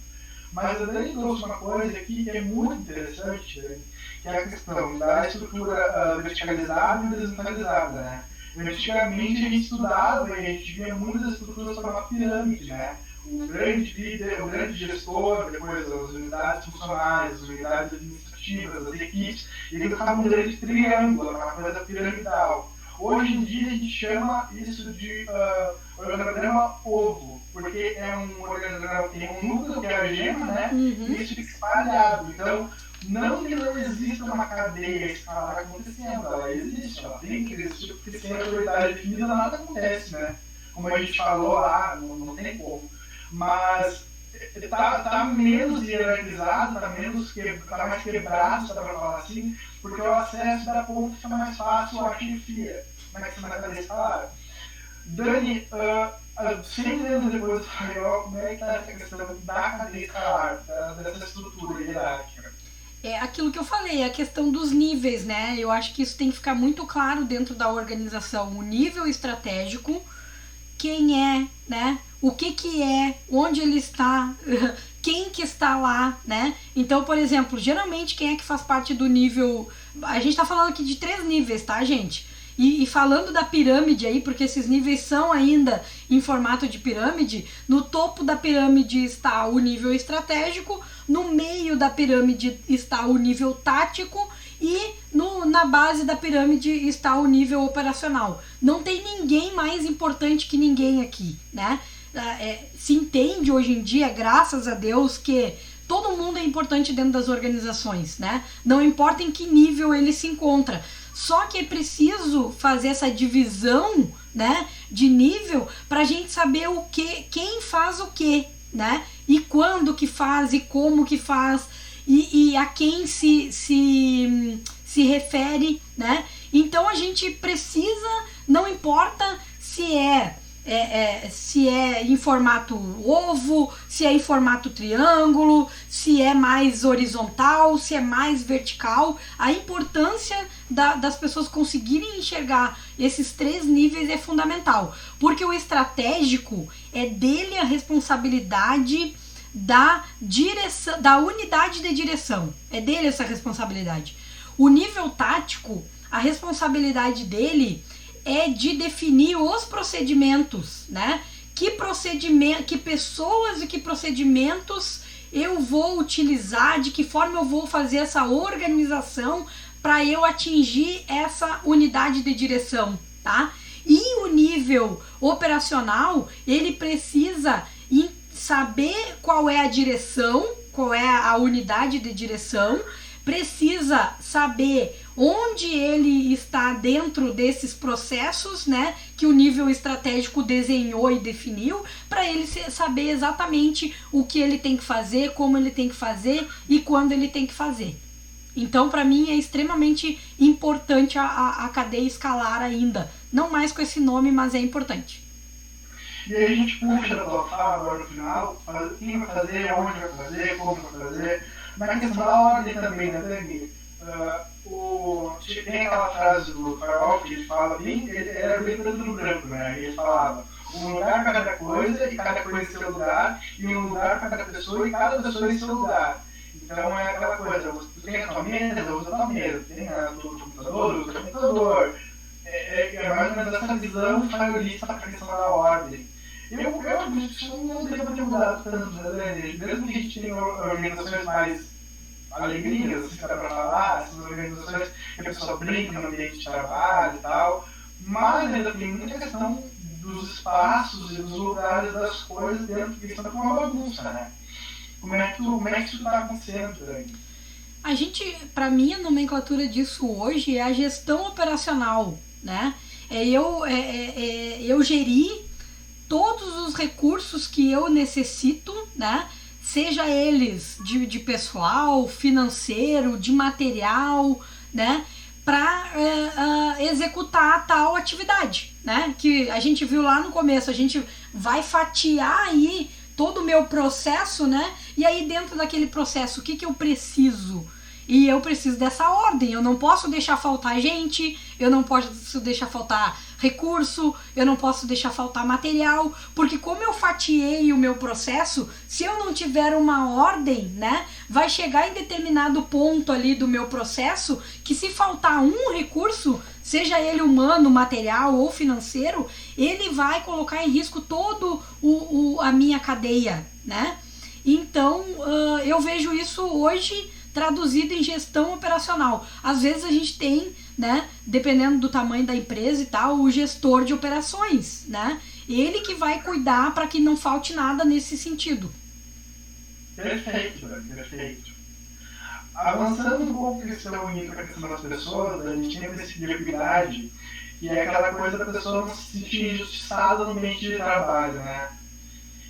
Mas a Dani trouxe uma coisa aqui que é muito interessante, né? Que é a questão da estrutura verticalizada e descentralizada, né? Antigamente a gente estudava e a gente via muitas estruturas como uma pirâmide, né? O grande líder, o grande gestor, depois as unidades funcionais, as unidades administrativas, as equipes, e eles estavam um grande triângulo, uma coisa piramidal. Hoje em dia a gente chama isso de organograma ovo, porque é um organograma que tem um núcleo, que é a gema, né? E isso fica espalhado. Então, não que não exista uma cadeia escalar acontecendo, ela existe, ela tem que existir, porque sem autoridade definida nada acontece, né? Como a gente falou lá, não tem como. Mas tá menos hierarquizado, tá mais quebrado, se dá pra falar assim, porque o acesso da ponta fica mais fácil à chefia, na cadeia escalar. Dani, 100 anos depois do Faiol, como é que está essa questão da cadeia escalar, dessa estrutura hierárquica? É aquilo que eu falei, a questão dos níveis, né? Eu acho que isso tem que ficar muito claro dentro da organização. O nível estratégico, quem é, né? O que é, onde ele está, quem que está lá, né? Então, por exemplo, geralmente quem é que faz parte do nível... A gente está falando aqui de 3 níveis, tá, gente? E falando da pirâmide aí, porque esses níveis são ainda em formato de pirâmide, no topo da pirâmide está o nível estratégico, no meio da pirâmide está o nível tático e na base da pirâmide está o nível operacional. Não tem ninguém mais importante que ninguém aqui, né? Se entende hoje em dia, graças a Deus, que todo mundo é importante dentro das organizações, né? Não importa em que nível ele se encontra. Só que é preciso fazer essa divisão, né, de nível para a gente saber quem faz o que, né? E quando que faz e como que faz e a quem se se refere, né? Então a gente precisa, não importa se é em formato ovo, se é em formato triângulo, se é mais horizontal, se é mais vertical. A importância das pessoas conseguirem enxergar esses 3 níveis é fundamental, porque o estratégico é dele a responsabilidade da direção, da unidade de direção, é dele essa responsabilidade. O nível tático, a responsabilidade dele é de definir os procedimentos, né? Que pessoas e que procedimentos eu vou utilizar, de que forma eu vou fazer essa organização para eu atingir essa unidade de direção, tá? E o nível operacional, ele precisa saber qual é a direção, qual é a unidade de direção, precisa saber onde ele está dentro desses processos, né, que o nível estratégico desenhou e definiu, para ele saber exatamente o que ele tem que fazer, como ele tem que fazer e quando ele tem que fazer. Então, para mim, é extremamente importante a cadeia escalar ainda. Não mais com esse nome, mas é importante. E aí a gente puxa da tua fala agora no final, quem vai fazer, onde vai fazer, como vai fazer. Na questão da ordem também, né, Dani? Tem aquela frase do Farol que ele fala bem, ele era bem preto no branco, né? Ele falava um lugar para cada coisa e cada coisa em seu lugar, e um lugar para cada pessoa e cada pessoa em seu lugar. Então é aquela coisa, você tem a tua mesa, usa a tua mesa, tem a tua computador, usa o computador. É mais ou menos essa visão farolista para a questão da ordem. Eu acredito que isso não deva ter mudado tanto, né? Mesmo que a gente tenha organizações mais alegrias, se dá para falar, essas organizações que a pessoa brinca no ambiente de trabalho e tal, mas ainda tem muita questão dos espaços e dos lugares das coisas dentro que estão com uma bagunça, né? Como é que isso está acontecendo, Dani? A gente, para mim, a nomenclatura disso hoje é a gestão operacional, né? Eu gerir todos os recursos que eu necessito, né? Seja eles de pessoal, financeiro, de material, né? Para executar a tal atividade, né? Que a gente viu lá no começo, a gente vai fatiar aí todo o meu processo, né? E aí dentro daquele processo, o que eu preciso? E eu preciso dessa ordem, eu não posso deixar faltar gente, eu não posso deixar faltar recurso, eu não posso deixar faltar material, porque como eu fatiei o meu processo, se eu não tiver uma ordem, né, vai chegar em determinado ponto ali do meu processo, que se faltar um recurso, seja ele humano, material ou financeiro, ele vai colocar em risco todo a minha cadeia, né? Então, eu vejo isso hoje traduzido em gestão operacional. Às vezes a gente tem, né, dependendo do tamanho da empresa e tal, o gestor de operações, né? Ele que vai cuidar para que não falte nada nesse sentido. Perfeito, perfeito. Avançando um pouco na questão das pessoas, a gente tem a equidade, que é aquela coisa da pessoa não se sentir injustiçada no ambiente de trabalho, né?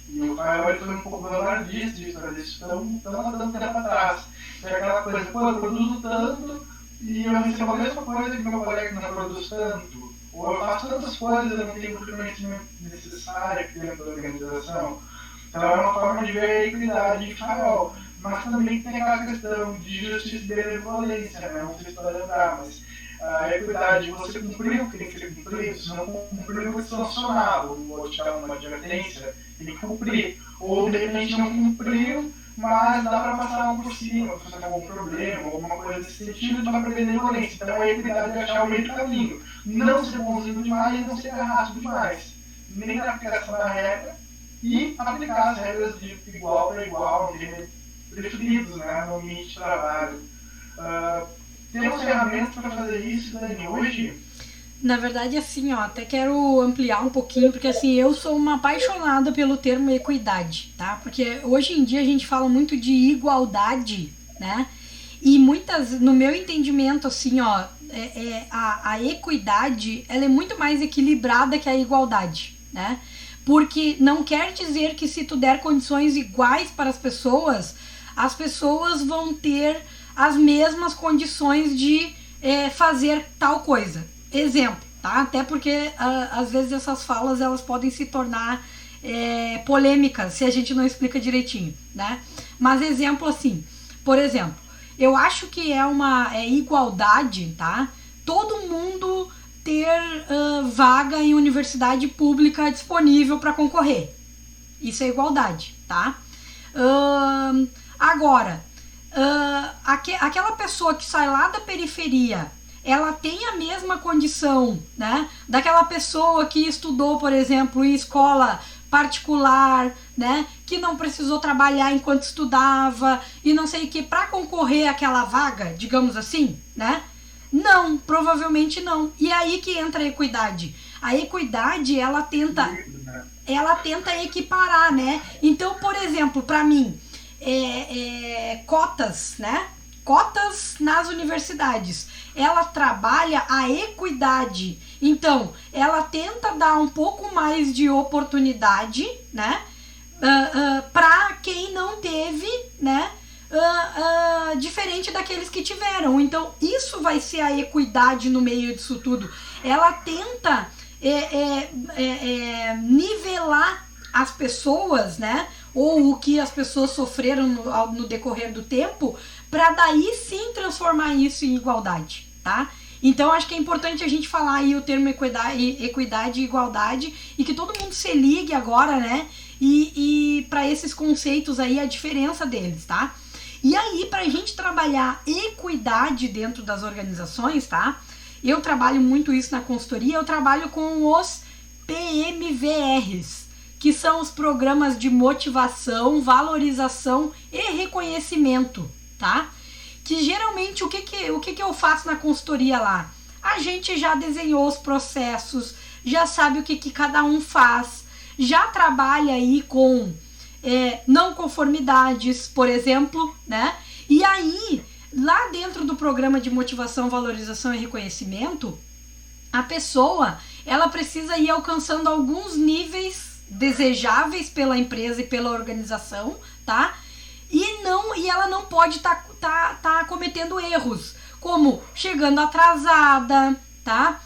E o Farol foi um pouco vanguardista disso, tão há tanto tempo atrás. É aquela coisa, pô, eu produzo tanto e eu recebo a mesma coisa que meu colega não produz tanto. Ou eu faço tantas coisas, eu não tenho o conhecimento necessário dentro da organização. Então é uma forma de ver a equidade de Farol. Mas também tem aquela questão de justiça e benevolência, né? Não sei se vai lembrar, mas a equidade, você cumprir o que tem que ser cumprido, se não cumprir, vai ser sancionado. Ou te dar uma advertência, tem que cumprir. Ou de repente não cumpriu, mas dá para passar um por cima, se você tem algum problema, alguma coisa nesse sentido, para prevenir violência. Então a equidade é achar o meio do caminho. Não ser bonzinho demais, não ser errado demais. Nem na aplicação da regra e aplicar as regras de igual para igual, não ter preferidos, né, no ambiente de trabalho. Temos ferramentas para fazer isso, Dani, hoje? Na verdade, assim, ó, até quero ampliar um pouquinho, porque assim, eu sou uma apaixonada pelo termo equidade, tá? Porque hoje em dia a gente fala muito de igualdade, né? E no meu entendimento, assim, ó, a equidade, ela é muito mais equilibrada que a igualdade, né? Porque não quer dizer que se tu der condições iguais para as pessoas vão ter as mesmas condições de fazer tal coisa. Exemplo, tá? Até porque às vezes essas falas elas podem se tornar polêmicas se a gente não explica direitinho, né? Mas exemplo assim, por exemplo, eu acho que é igualdade, tá? Todo mundo ter vaga em universidade pública disponível para concorrer. Isso é igualdade, tá? Agora, aquela pessoa que sai lá da periferia, ela tem a mesma condição, né, daquela pessoa que estudou, por exemplo, em escola particular, né, que não precisou trabalhar enquanto estudava e não sei o que, para concorrer àquela vaga, digamos assim, né? Não, provavelmente não. E aí que entra a equidade. A equidade, ela tenta equiparar, né? Então, por exemplo, para mim, cotas, né? Cotas nas universidades. Ela trabalha a equidade. Então, ela tenta dar um pouco mais de oportunidade, né? Para quem não teve, né? Diferente daqueles que tiveram. Então, isso vai ser a equidade no meio disso tudo. Ela tenta nivelar as pessoas, né? Ou o que as pessoas sofreram no decorrer do tempo, para daí sim transformar isso em igualdade, tá? Então acho que é importante a gente falar aí o termo equidade e igualdade, e que todo mundo se ligue agora, né? E para esses conceitos aí, a diferença deles, tá? E aí, pra gente trabalhar equidade dentro das organizações, tá? Eu trabalho muito isso na consultoria, eu trabalho com os PMVRs, que são os programas de motivação, valorização e reconhecimento, tá? Que geralmente o que eu faço na consultoria lá? A gente já desenhou os processos, já sabe o que cada um faz, já trabalha aí com não conformidades, por exemplo, né? E aí, lá dentro do programa de motivação, valorização e reconhecimento, a pessoa, ela precisa ir alcançando alguns níveis desejáveis pela empresa e pela organização, tá? E ela não pode tá cometendo erros, como chegando atrasada, tá?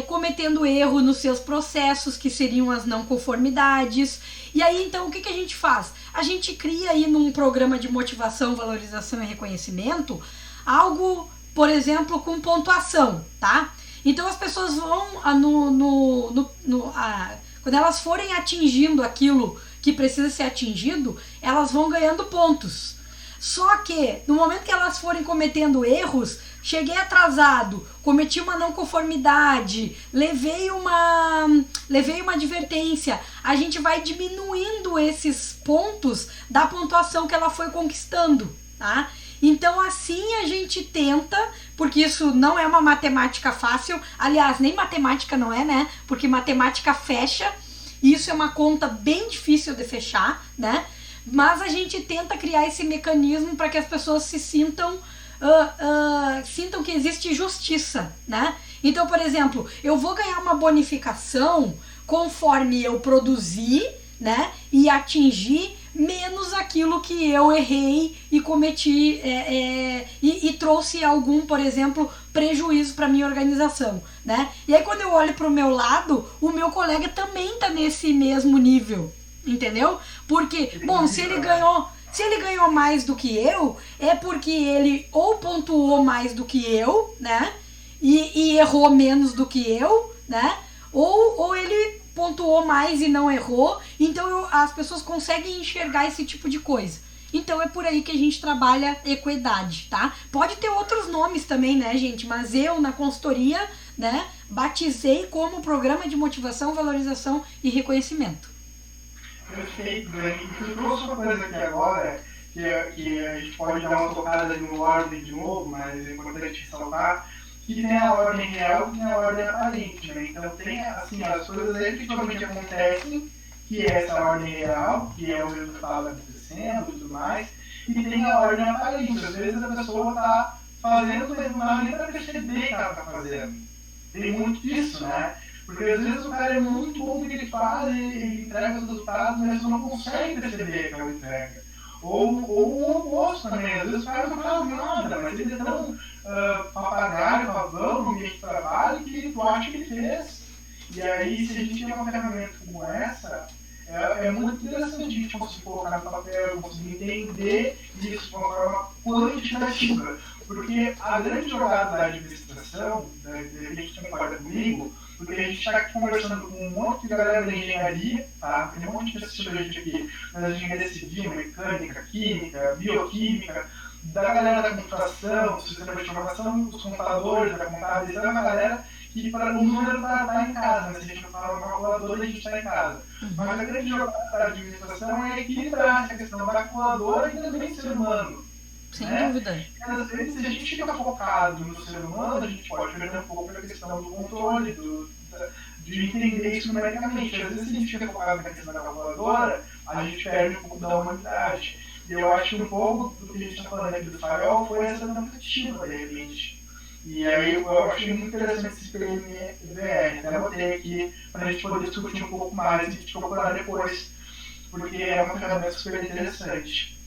Cometendo erro nos seus processos, que seriam as não conformidades. E aí, então, o que a gente faz? A gente cria aí num programa de motivação, valorização e reconhecimento algo, por exemplo, com pontuação, tá? Então, as pessoas vão, quando elas forem atingindo aquilo que precisa ser atingido, elas vão ganhando pontos. Só que, no momento que elas forem cometendo erros, cheguei atrasado, cometi uma não conformidade, levei uma advertência, a gente vai diminuindo esses pontos da pontuação que ela foi conquistando, tá? Então assim a gente tenta, porque isso não é uma matemática fácil, aliás, nem matemática não é, né? Porque matemática fecha, e isso é uma conta bem difícil de fechar, né? Mas a gente tenta criar esse mecanismo para que as pessoas se sintam que existe justiça, né? Então, por exemplo, eu vou ganhar uma bonificação conforme eu produzi, né? E atingir menos aquilo que eu errei e cometi e trouxe algum, por exemplo, prejuízo para minha organização, né? E aí quando eu olho para o meu lado, o meu colega também está nesse mesmo nível, entendeu? Porque, bom, se ele ganhou mais do que eu, é porque ele ou pontuou mais do que eu, né? E errou menos do que eu, né? Ou ele pontuou mais e não errou. Então as pessoas conseguem enxergar esse tipo de coisa. Então é por aí que a gente trabalha equidade, tá? Pode ter outros nomes também, né, gente? Mas eu, na consultoria, né, batizei como Programa de Motivação, Valorização e Reconhecimento. Perfeito, Dani. E tu trouxe uma coisa aqui agora, que a gente pode dar uma tocada no ordem de novo, mas é importante ressaltar, que tem a ordem real e tem a ordem aparente, né? Então tem, assim, as coisas efetivamente acontecem, que é essa ordem real, que é o resultado acontecendo e tudo mais, e tem a ordem aparente. Às vezes a pessoa está fazendo, mas não dá nem para perceber que ela está fazendo. Tem muito disso, né? Porque às vezes o cara é muito bom no que ele faz, ele entrega os resultados, mas você não consegue perceber aquela entrega. Ou o oposto também, às vezes o cara não faz nada, mas ele é tão papagaio, pavão no meio de trabalho que tu acha que ele fez. E aí, se a gente tem uma ferramenta como essa, é muito interessante a gente conseguir colocar no papel, conseguir entender isso de uma forma quantitativa. Porque a grande jogada da administração, de repente concorda comigo, porque a gente está aqui conversando com um monte de galera da engenharia, tá? Tem um monte de gente aqui, da engenharia civil, mecânica, química, bioquímica, da galera da computação, do sistema de informação, dos contadores, da contabilidade, é uma galera que para o número está em casa, né? Se a gente não fala uma calculadora, a gente está em casa. Mas a grande jogada da administração é equilibrar essa questão da calculadora e também do ser humano. Sem né? dúvida. E às vezes, se a gente fica focado no ser humano, a gente pode perder um pouco da questão do controle, de entender isso numericamente. Às vezes, se a gente fica focado na questão da calculadora, a gente perde um pouco da humanidade. E eu acho que um pouco do que a gente está falando aqui do Firewall foi essa tentativa, de repente. E aí eu achei muito interessante esse PMVR, até botei aqui para a gente poder discutir um pouco mais e te procurar depois, porque é uma ferramenta super interessante.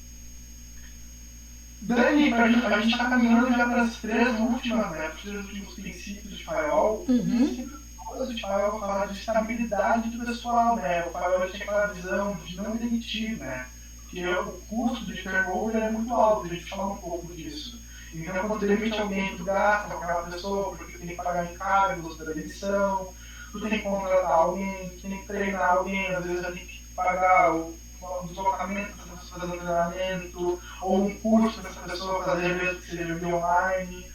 Dani, a gente está caminhando já para as três últimas, né? Os três últimos princípios de Firewall. O princípio de Firewall fala de estabilidade do pessoal, né? O Firewall tem aquela visão de não demitir, né? Porque o custo de turnover é muito alto, a gente fala um pouco disso. Então, quando demite alguém, tu gasta com aquela pessoa, porque tu tem que pagar encargos da demissão, tu tem que contratar alguém, tu tem que treinar alguém, às vezes tem que pagar o deslocamento para essa pessoa fazer um treinamento, ou um curso para essa pessoa fazer, mesmo que seja via online,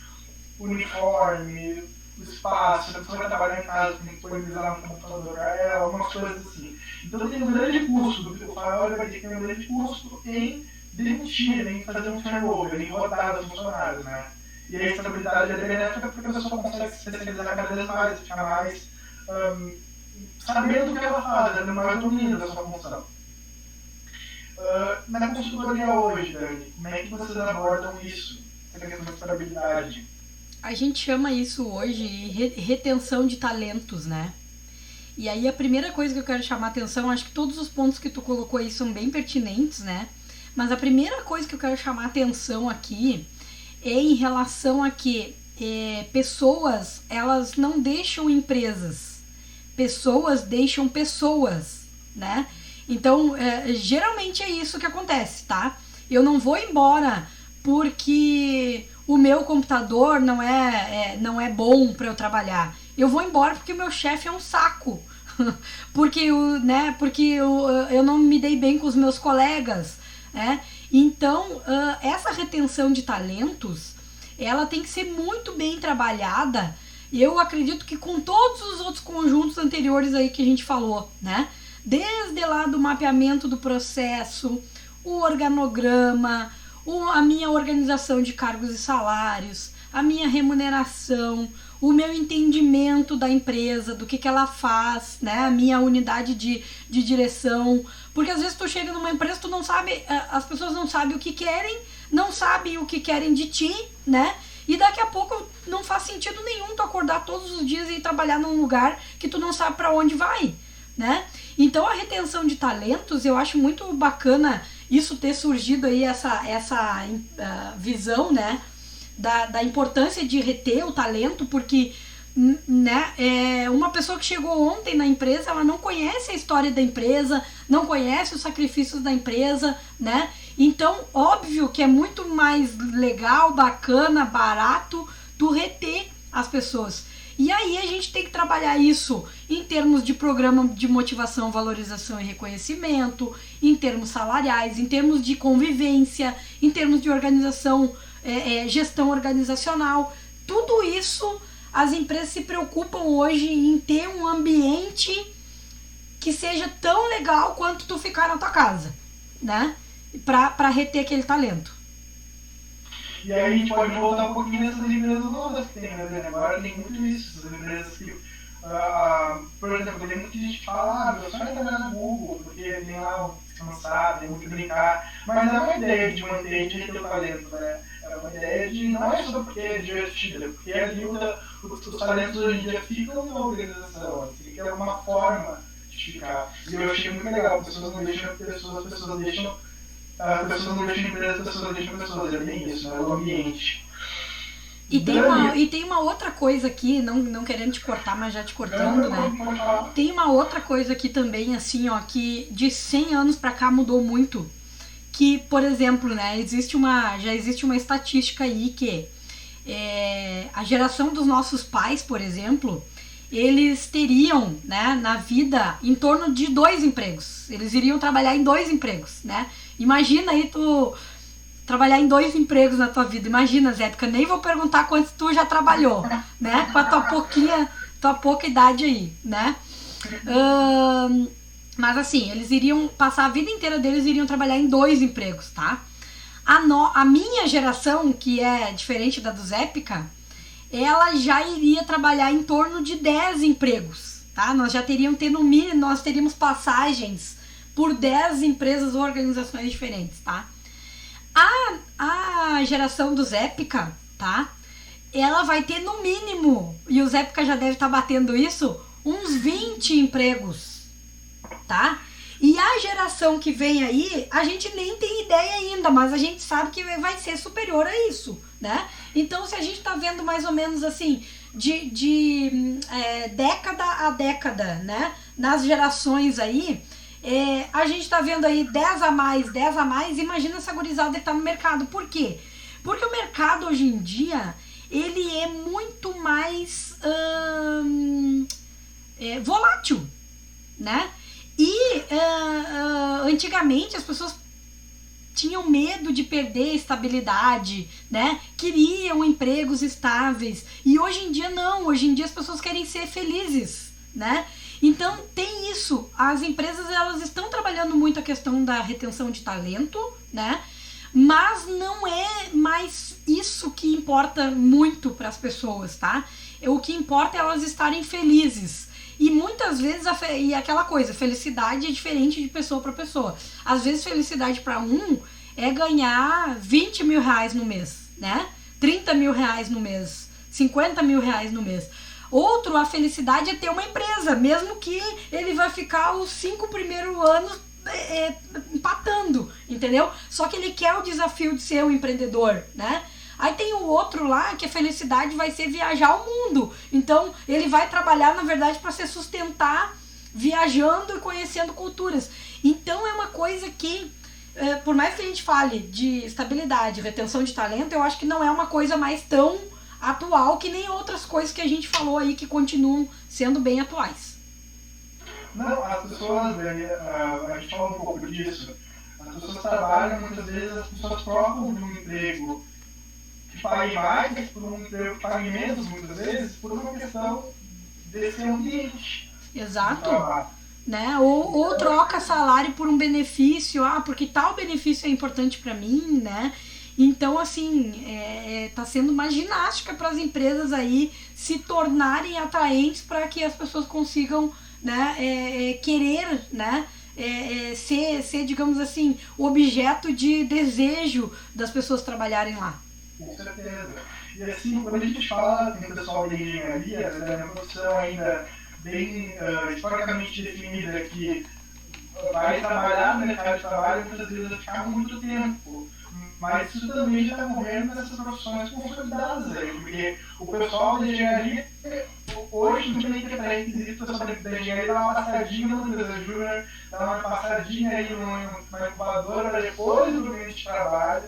uniforme, o espaço, se a pessoa vai trabalhar em casa, tem que disponibilizar um computador para ela, algumas coisas assim. Então tem um grande custo, o Firewall vai ter que ter um grande custo em demitir, em fazer um turnover, em rodar os funcionários, né? E a estabilidade é benéfica porque a pessoa consegue se especializar cada vez mais, ficar mais sabendo o que ela faz, tendo mais domínio da sua função. Na consultoria hoje, Dani, como é que vocês abordam isso, essa questão de estabilidade? A gente chama isso hoje retenção de talentos, né? E aí a primeira coisa que eu quero chamar a atenção, acho que todos os pontos que tu colocou aí são bem pertinentes, né? Mas a primeira coisa que eu quero chamar a atenção aqui é em relação a que pessoas, elas não deixam empresas, pessoas deixam pessoas, né? Então, geralmente é isso que acontece, tá? Eu não vou embora porque o meu computador não é bom para eu trabalhar. Eu vou embora porque o meu chefe é um saco. porque eu não me dei bem com os meus colegas. Então, essa retenção de talentos, ela tem que ser muito bem trabalhada. Eu acredito que com todos os outros conjuntos anteriores aí que a gente falou, né? Desde lá do mapeamento do processo, o organograma, a minha organização de cargos e salários, a minha remuneração, o meu entendimento da empresa, do que ela faz, né? A minha unidade de direção. Porque às vezes tu chega numa empresa, tu não sabe, as pessoas não sabem o que querem, não sabem o que querem de ti, né? E daqui a pouco não faz sentido nenhum tu acordar todos os dias e ir trabalhar num lugar que tu não sabe para onde vai, né? Então a retenção de talentos, eu acho muito bacana isso ter surgido aí, essa visão, né? Da importância de reter o talento, porque né, uma pessoa que chegou ontem na empresa, ela não conhece a história da empresa, não conhece os sacrifícios da empresa, né? Então, óbvio que é muito mais legal, bacana, barato tu reter as pessoas. E aí a gente tem que trabalhar isso em termos de programa de motivação, valorização e reconhecimento, em termos salariais, em termos de convivência, em termos de organização, gestão organizacional. Tudo isso as empresas se preocupam hoje em ter um ambiente que seja tão legal quanto tu ficar na tua casa, né? Pra reter aquele talento. E aí a gente pode voltar um pouquinho nessas empresas novas que tem, né? Agora tem muito isso, essas empresas que, por exemplo, tem muita gente que fala, meu sonho é trabalhar no Google, porque tem lá o descansar, tem muito brincar, mas é uma ideia de manter e de reter o talento, né? É uma ideia de, não é só porque é divertida, porque ajuda, os talentos hoje em dia ficam na organização, assim, que é uma forma de ficar. E eu achei muito legal, as pessoas não deixam, as pessoas deixam as pessoas não deixam empresas, as pessoas deixam pessoas. É bem isso, né? O ambiente. E tem uma outra coisa aqui, não querendo te cortar, mas já te cortando, né? Tem uma outra coisa aqui também, assim, ó, que de 100 anos pra cá mudou muito. Que, por exemplo, né, já existe uma estatística aí que a geração dos nossos pais, por exemplo, eles teriam, né, na vida em torno de 2 empregos. Eles iriam trabalhar em 2 empregos, né? Imagina aí tu trabalhar em 2 empregos na tua vida. Imagina, Zé, porque eu nem vou perguntar quantos tu já trabalhou, né? Com a tua pouca idade aí, né? Mas assim, eles iriam passar a vida inteira deles, iriam trabalhar em 2 empregos, tá? A minha geração, que é diferente da do Zépica, ela já iria trabalhar em torno de 10 empregos, tá? Nós já nós teríamos passagens por 10 empresas ou organizações diferentes, tá? A geração do Zépica, tá? Ela vai ter no mínimo, e o Zépica já deve estar batendo isso, uns 20 empregos, tá? E a geração que vem aí, a gente nem tem ideia ainda, mas a gente sabe que vai ser superior a isso, né? Então, se a gente tá vendo mais ou menos assim, de década a década, né? Nas gerações aí, a gente tá vendo aí 10 a mais, imagina essa gurizada que tá no mercado. Por quê? Porque o mercado hoje em dia, ele é muito mais volátil, né? E antigamente as pessoas tinham medo de perder estabilidade, né? Queriam empregos estáveis. E hoje em dia não, hoje em dia as pessoas querem ser felizes, né? Então tem isso, as empresas elas estão trabalhando muito a questão da retenção de talento, né? Mas não é mais isso que importa muito para as pessoas, tá? O que importa é elas estarem felizes. E muitas vezes, e aquela coisa, felicidade é diferente de pessoa para pessoa. Às vezes felicidade para um é ganhar 20 mil reais no mês, né? 30 mil reais no mês, 50 mil reais no mês. Outro, a felicidade é ter uma empresa, mesmo que ele vai ficar os 5 primeiros anos empatando, entendeu? Só que ele quer o desafio de ser um empreendedor, né? Aí tem o outro lá que a felicidade vai ser viajar o mundo. Então ele vai trabalhar, na verdade, para se sustentar viajando e conhecendo culturas. Então é uma coisa que, por mais que a gente fale de estabilidade, retenção de talento, eu acho que não é uma coisa mais tão atual que nem outras coisas que a gente falou aí que continuam sendo bem atuais. Não, as pessoas, a gente fala um pouco disso, as pessoas trabalham, muitas vezes as pessoas trocam de um emprego que pague mais por um emprego que pague menos, muitas vezes, por uma questão desse ambiente. Exato. Né? Ou troca salário por um benefício, porque tal benefício é importante para mim, né? Então, assim, tá sendo uma ginástica para as empresas aí se tornarem atraentes para que as pessoas consigam, né, querer, né, ser, digamos assim, o objeto de desejo das pessoas trabalharem lá. Com certeza. E assim, quando a gente fala com o pessoal de engenharia, é uma profissão ainda bem historicamente definida que vai trabalhar no mercado de trabalho muitas vezes vai ficar muito tempo. Mas isso também já está morrendo nessas profissões consolidadas aí, porque o pessoal da engenharia, hoje não tem que para requisito, o pessoal da engenharia dá uma passadinha numa empresa júnior, dá uma passadinha aí numa incubadora para depois do ambiente de trabalho,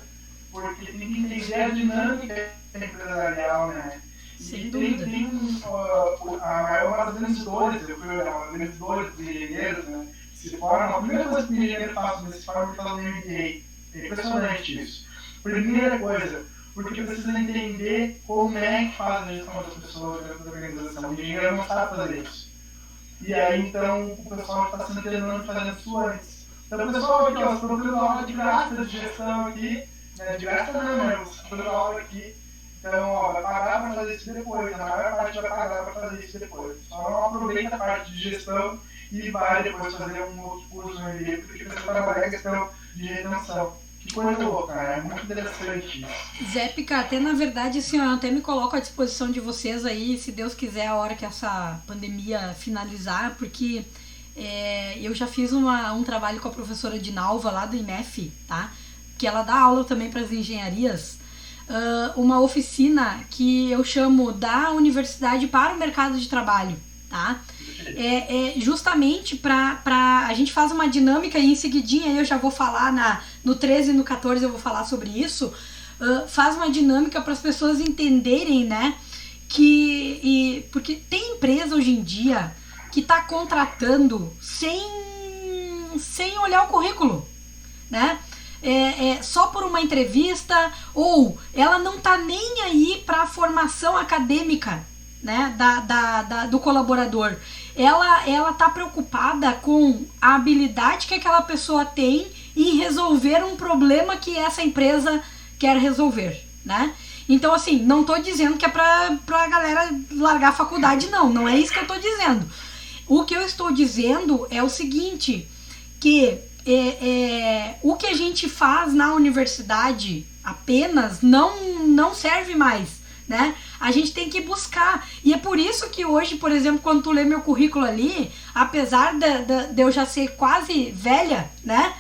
porque tem que entender a dinâmica empresarial, né? Sem e dúvida. Tem a maior das grandes dores, eu fui olhar, os grandes dores dos engenheiros, né? Se formam, a primeira coisa que o engenheiro faz quando se forma é fazer um MBA. É impressionante isso. Primeira coisa, porque precisa entender como é que faz a gestão das pessoas dentro da organização. O engenheiro não sabe fazer isso. E aí, então, o pessoal está se treinando fazendo isso antes. Então, o pessoal aqui, ó, estou dando aula de graça de gestão aqui, né? De graça não, mas estou dando aula aqui. Então, ó, vai pagar para fazer isso depois. A maior parte vai pagar para fazer isso depois. Só não aproveita a parte de gestão e vai depois fazer um outro curso no MBA, porque precisa trabalhar a questão de retenção. Que coisa louca, é muito interessante isso. Zépica, até na verdade, assim, eu até me coloco à disposição de vocês aí, se Deus quiser, a hora que essa pandemia finalizar, porque Eu já fiz um trabalho com a professora Dinalva lá do IMEF, tá? Que ela dá aula também para as engenharias. Uma oficina que eu chamo da universidade para o mercado de trabalho, tá? Justamente para a gente faz uma dinâmica e em seguidinha eu já vou falar no 13 e no 14 eu vou falar sobre isso. Faz uma dinâmica para as pessoas entenderem, né? Porque tem empresa hoje em dia que está contratando sem olhar o currículo, né? Só por uma entrevista, ou ela não tá nem aí para a formação acadêmica, né, do colaborador. Ela tá preocupada com a habilidade que aquela pessoa tem em resolver um problema que essa empresa quer resolver, né? Então, assim, não tô dizendo que é pra galera largar a faculdade, não é isso que eu tô dizendo. O que eu estou dizendo é o seguinte, que o que a gente faz na universidade apenas não serve mais, né? A gente tem que buscar. E é por isso que hoje, por exemplo, quando tu lê meu currículo ali, apesar de eu já ser quase velha, né?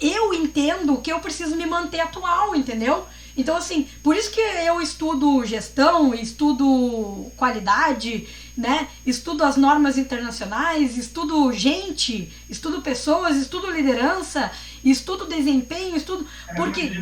Eu entendo que eu preciso me manter atual, entendeu? Então, assim, por isso que eu estudo gestão, estudo qualidade, né? Estudo as normas internacionais, estudo gente, estudo pessoas, estudo liderança, estudo desempenho, porque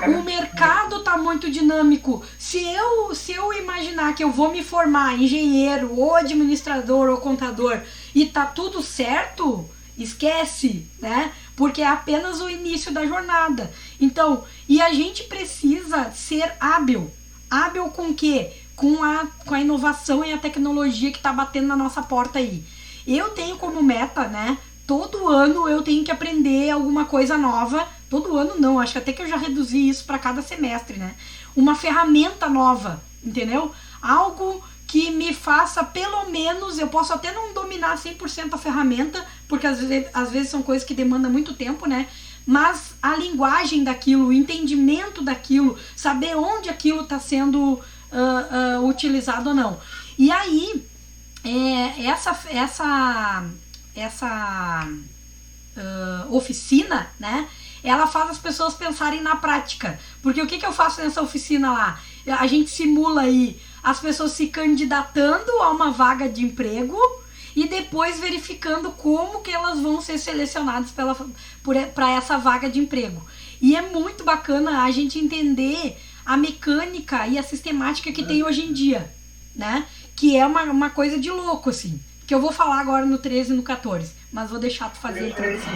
o mercado tá muito dinâmico. Se eu imaginar que eu vou me formar engenheiro, ou administrador, ou contador, e tá tudo certo, esquece, né? Porque é apenas o início da jornada. Então, e a gente precisa ser hábil. Hábil com o quê? Com a inovação e a tecnologia que está batendo na nossa porta aí. Eu tenho como meta, né? Todo ano eu tenho que aprender alguma coisa nova. Todo ano não, acho que até que eu já reduzi isso para cada semestre, né? Uma ferramenta nova, entendeu? Algo que me faça, pelo menos, eu posso até não dominar 100% a ferramenta, porque às vezes são coisas que demandam muito tempo, né? Mas a linguagem daquilo, o entendimento daquilo, saber onde aquilo está sendo utilizado ou não. E aí, essa oficina, né? Ela faz as pessoas pensarem na prática. Porque o que eu faço nessa oficina lá? A gente simula aí as pessoas se candidatando a uma vaga de emprego e depois verificando como que elas vão ser selecionadas para essa vaga de emprego. E é muito bacana a gente entender a mecânica e a sistemática que tem hoje em dia, né? Que é uma coisa de louco, assim. Que eu vou falar agora no 13 e no 14, mas vou deixar tu fazer a introdução.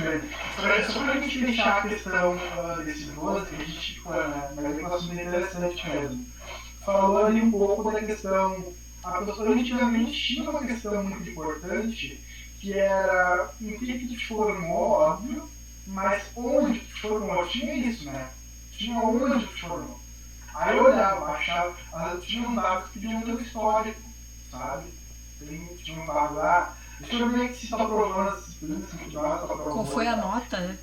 Só pra gente deixar a questão desse 12, a gente, mas é um assunto interessante mesmo. Falou ali um pouco da questão, a pessoa antigamente tinha uma questão muito importante, que era em que tu te formou, óbvio, mas onde tu te formou, tinha isso, né? Tinha onde tu te formou. Aí eu olhava, achava, tinha um dado que pediam um teu histórico, sabe? Tinha um dado lá, deixa eu ver se está aprovando essas coisas, qual foi a nota, né?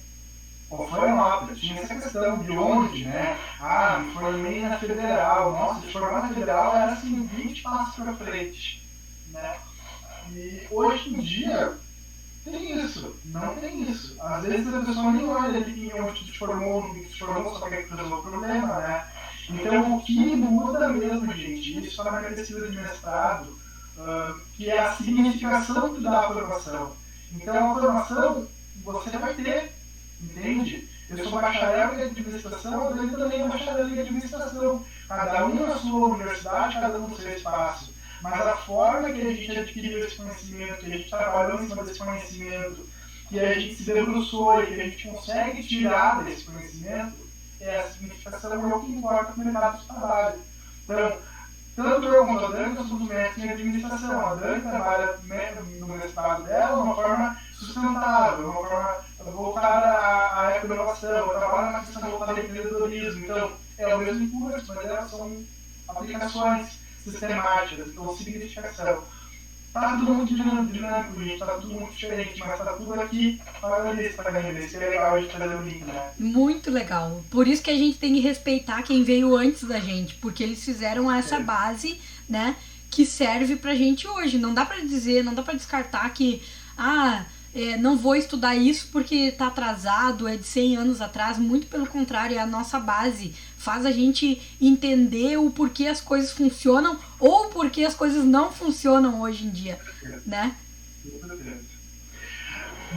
Qual foi a nota? Tinha essa questão de onde, né? Me formei na Federal. Nossa, se formar na Federal era assim, 20 passos para frente, né? E hoje em dia, tem isso. Não tem isso. Às vezes a pessoa nem olha ali onde tu te formou, no que tu te formou, só quer que tu resolva o problema, né? Então, o que muda mesmo, gente, isso está na minha pesquisa de mestrado, que é a significação que dá a formação. Então, a formação você vai ter, entende? Eu sou bacharel em administração, mas eu também bacharel em administração. Cada um na sua universidade, cada um no seu espaço. Mas a forma que a gente adquiriu esse conhecimento, que a gente trabalhou em cima desse conhecimento, que a gente se debruçou e que a gente consegue tirar desse conhecimento, a significação é o que importa no mercado de trabalho. Então, tanto eu quanto a Dani, nós somos mestres em administração. A Dani trabalha no mestrado dela de uma forma sustentável, uma forma voltada à inovação, trabalha na questão voltada ao empreendedorismo. Então, é o mesmo curso, mas elas são aplicações sistemáticas, então significação. Está tudo muito dinâmico, gente, está tudo muito diferente, mas está tudo aqui para isso, para isso que é legal a gente fazer o link, né? Muito legal. Por isso que a gente tem que respeitar quem veio antes da gente, porque eles fizeram essa base, né? que serve pra gente hoje. Não dá pra dizer, não dá pra descartar que não vou estudar isso porque tá atrasado, é de 100 anos atrás. Muito pelo contrário, é a nossa base. Faz a gente entender o porquê as coisas funcionam ou porquê as coisas não funcionam hoje em dia, né?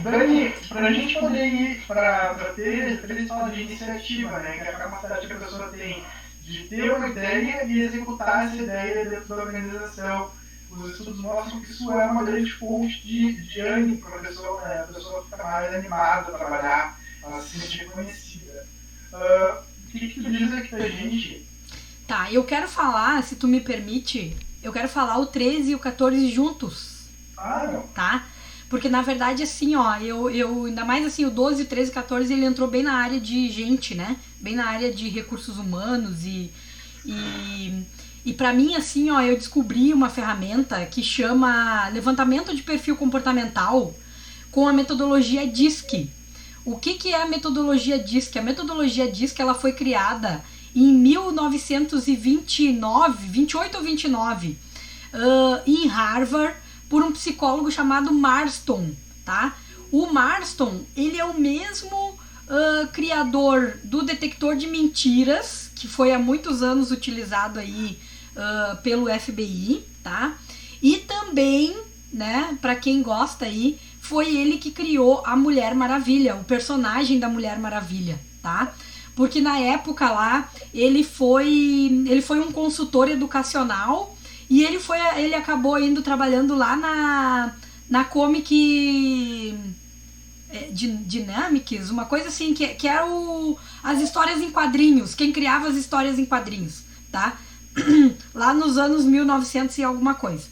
Dani, para a gente poder ir para ter esse falam de iniciativa, né, que é a capacidade que a pessoa tem de ter uma ideia e executar essa ideia dentro da organização. Os estudos mostram que isso é uma grande fonte de ânimo para a pessoa, né? A pessoa fica mais animada a trabalhar, a se sentir conhecida. O que tu diz aqui pra gente? Tá, eu quero falar, se tu me permite, eu quero falar o 13 e o 14 juntos. Claro. Tá? Porque na verdade assim, ó, eu ainda mais assim, o 12, 13 e 14 ele entrou bem na área de gente, né? Bem na área de recursos humanos e pra mim assim, ó, eu descobri uma ferramenta que chama levantamento de perfil comportamental com a metodologia DISC. O que é a metodologia DISC? A metodologia DISC ela foi criada em 1928 ou 29 em Harvard por um psicólogo chamado Marston, tá? O Marston, ele é o mesmo criador do detector de mentiras, que foi há muitos anos utilizado aí pelo FBI, tá? E também, né, para quem gosta aí, foi ele que criou a Mulher Maravilha, o personagem da Mulher Maravilha, tá? Porque na época lá, ele foi um consultor educacional e ele acabou indo trabalhando lá na Comic Dynamics, uma coisa assim, que era as histórias em quadrinhos, quem criava as histórias em quadrinhos, tá? Lá nos anos 1900 e alguma coisa.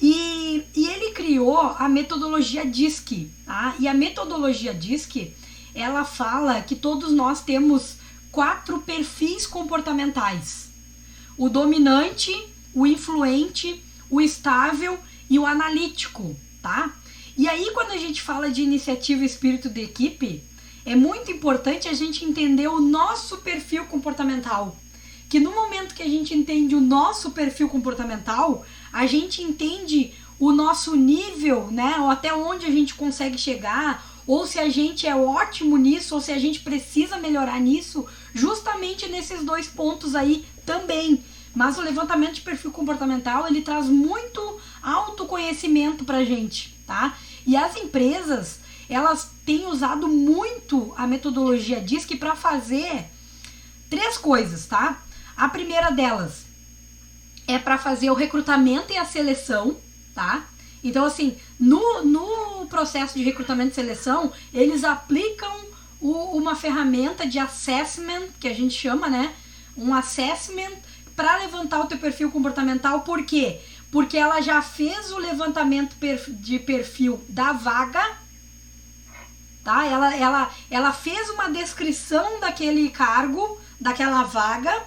E ele criou a metodologia DISC, tá? E a metodologia DISC, ela fala que todos nós temos 4 perfis comportamentais. O dominante, o influente, o estável e o analítico, tá? E aí, quando a gente fala de iniciativa e espírito de equipe, é muito importante a gente entender o nosso perfil comportamental. Que no momento que a gente entende o nosso perfil comportamental, a gente entende o nosso nível, né? Ou até onde a gente consegue chegar, ou se a gente é ótimo nisso, ou se a gente precisa melhorar nisso, justamente nesses 2 pontos aí também. Mas o levantamento de perfil comportamental, ele traz muito autoconhecimento pra gente, tá? E as empresas, elas têm usado muito a metodologia DISC para fazer 3 coisas, tá? A primeira delas é para fazer o recrutamento e a seleção, tá? Então, assim, no processo de recrutamento e seleção, eles aplicam uma ferramenta de assessment, que a gente chama, né? Um assessment para levantar o teu perfil comportamental. Por quê? Porque ela já fez o levantamento de perfil da vaga, tá? Ela fez uma descrição daquele cargo, daquela vaga,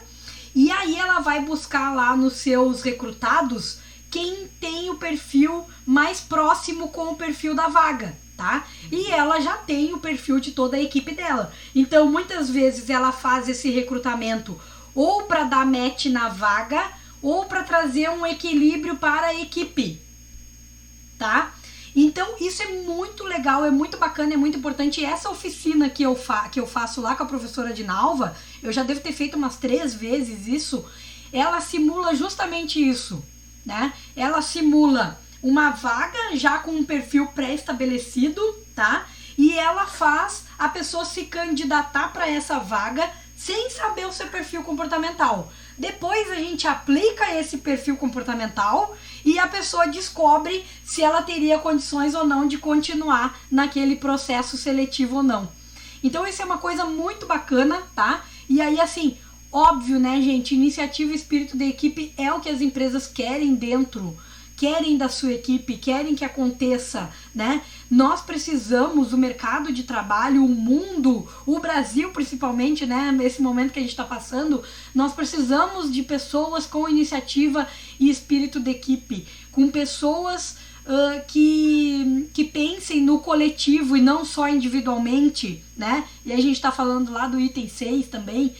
e aí ela vai buscar lá nos seus recrutados quem tem o perfil mais próximo com o perfil da vaga, tá? E ela já tem o perfil de toda a equipe dela. Então, muitas vezes ela faz esse recrutamento ou para dar match na vaga ou para trazer um equilíbrio para a equipe, tá? Então, isso é muito legal, é muito bacana, é muito importante. E essa oficina que eu faço lá com a professora Dinalva, eu já devo ter feito umas 3 vezes isso, ela simula justamente isso, né? Ela simula uma vaga já com um perfil pré-estabelecido, tá? E ela faz a pessoa se candidatar para essa vaga sem saber o seu perfil comportamental. Depois a gente aplica esse perfil comportamental e a pessoa descobre se ela teria condições ou não de continuar naquele processo seletivo ou não. Então isso é uma coisa muito bacana, tá? E aí assim, óbvio, né, gente, iniciativa e espírito de equipe é o que as empresas querem querem da sua equipe, querem que aconteça, né? Nós precisamos, o mercado de trabalho, o mundo, o Brasil principalmente, né? Nesse momento que a gente está passando, nós precisamos de pessoas com iniciativa e espírito de equipe, com pessoas que pensem no coletivo e não só individualmente, né? E a gente está falando lá do item 6 também.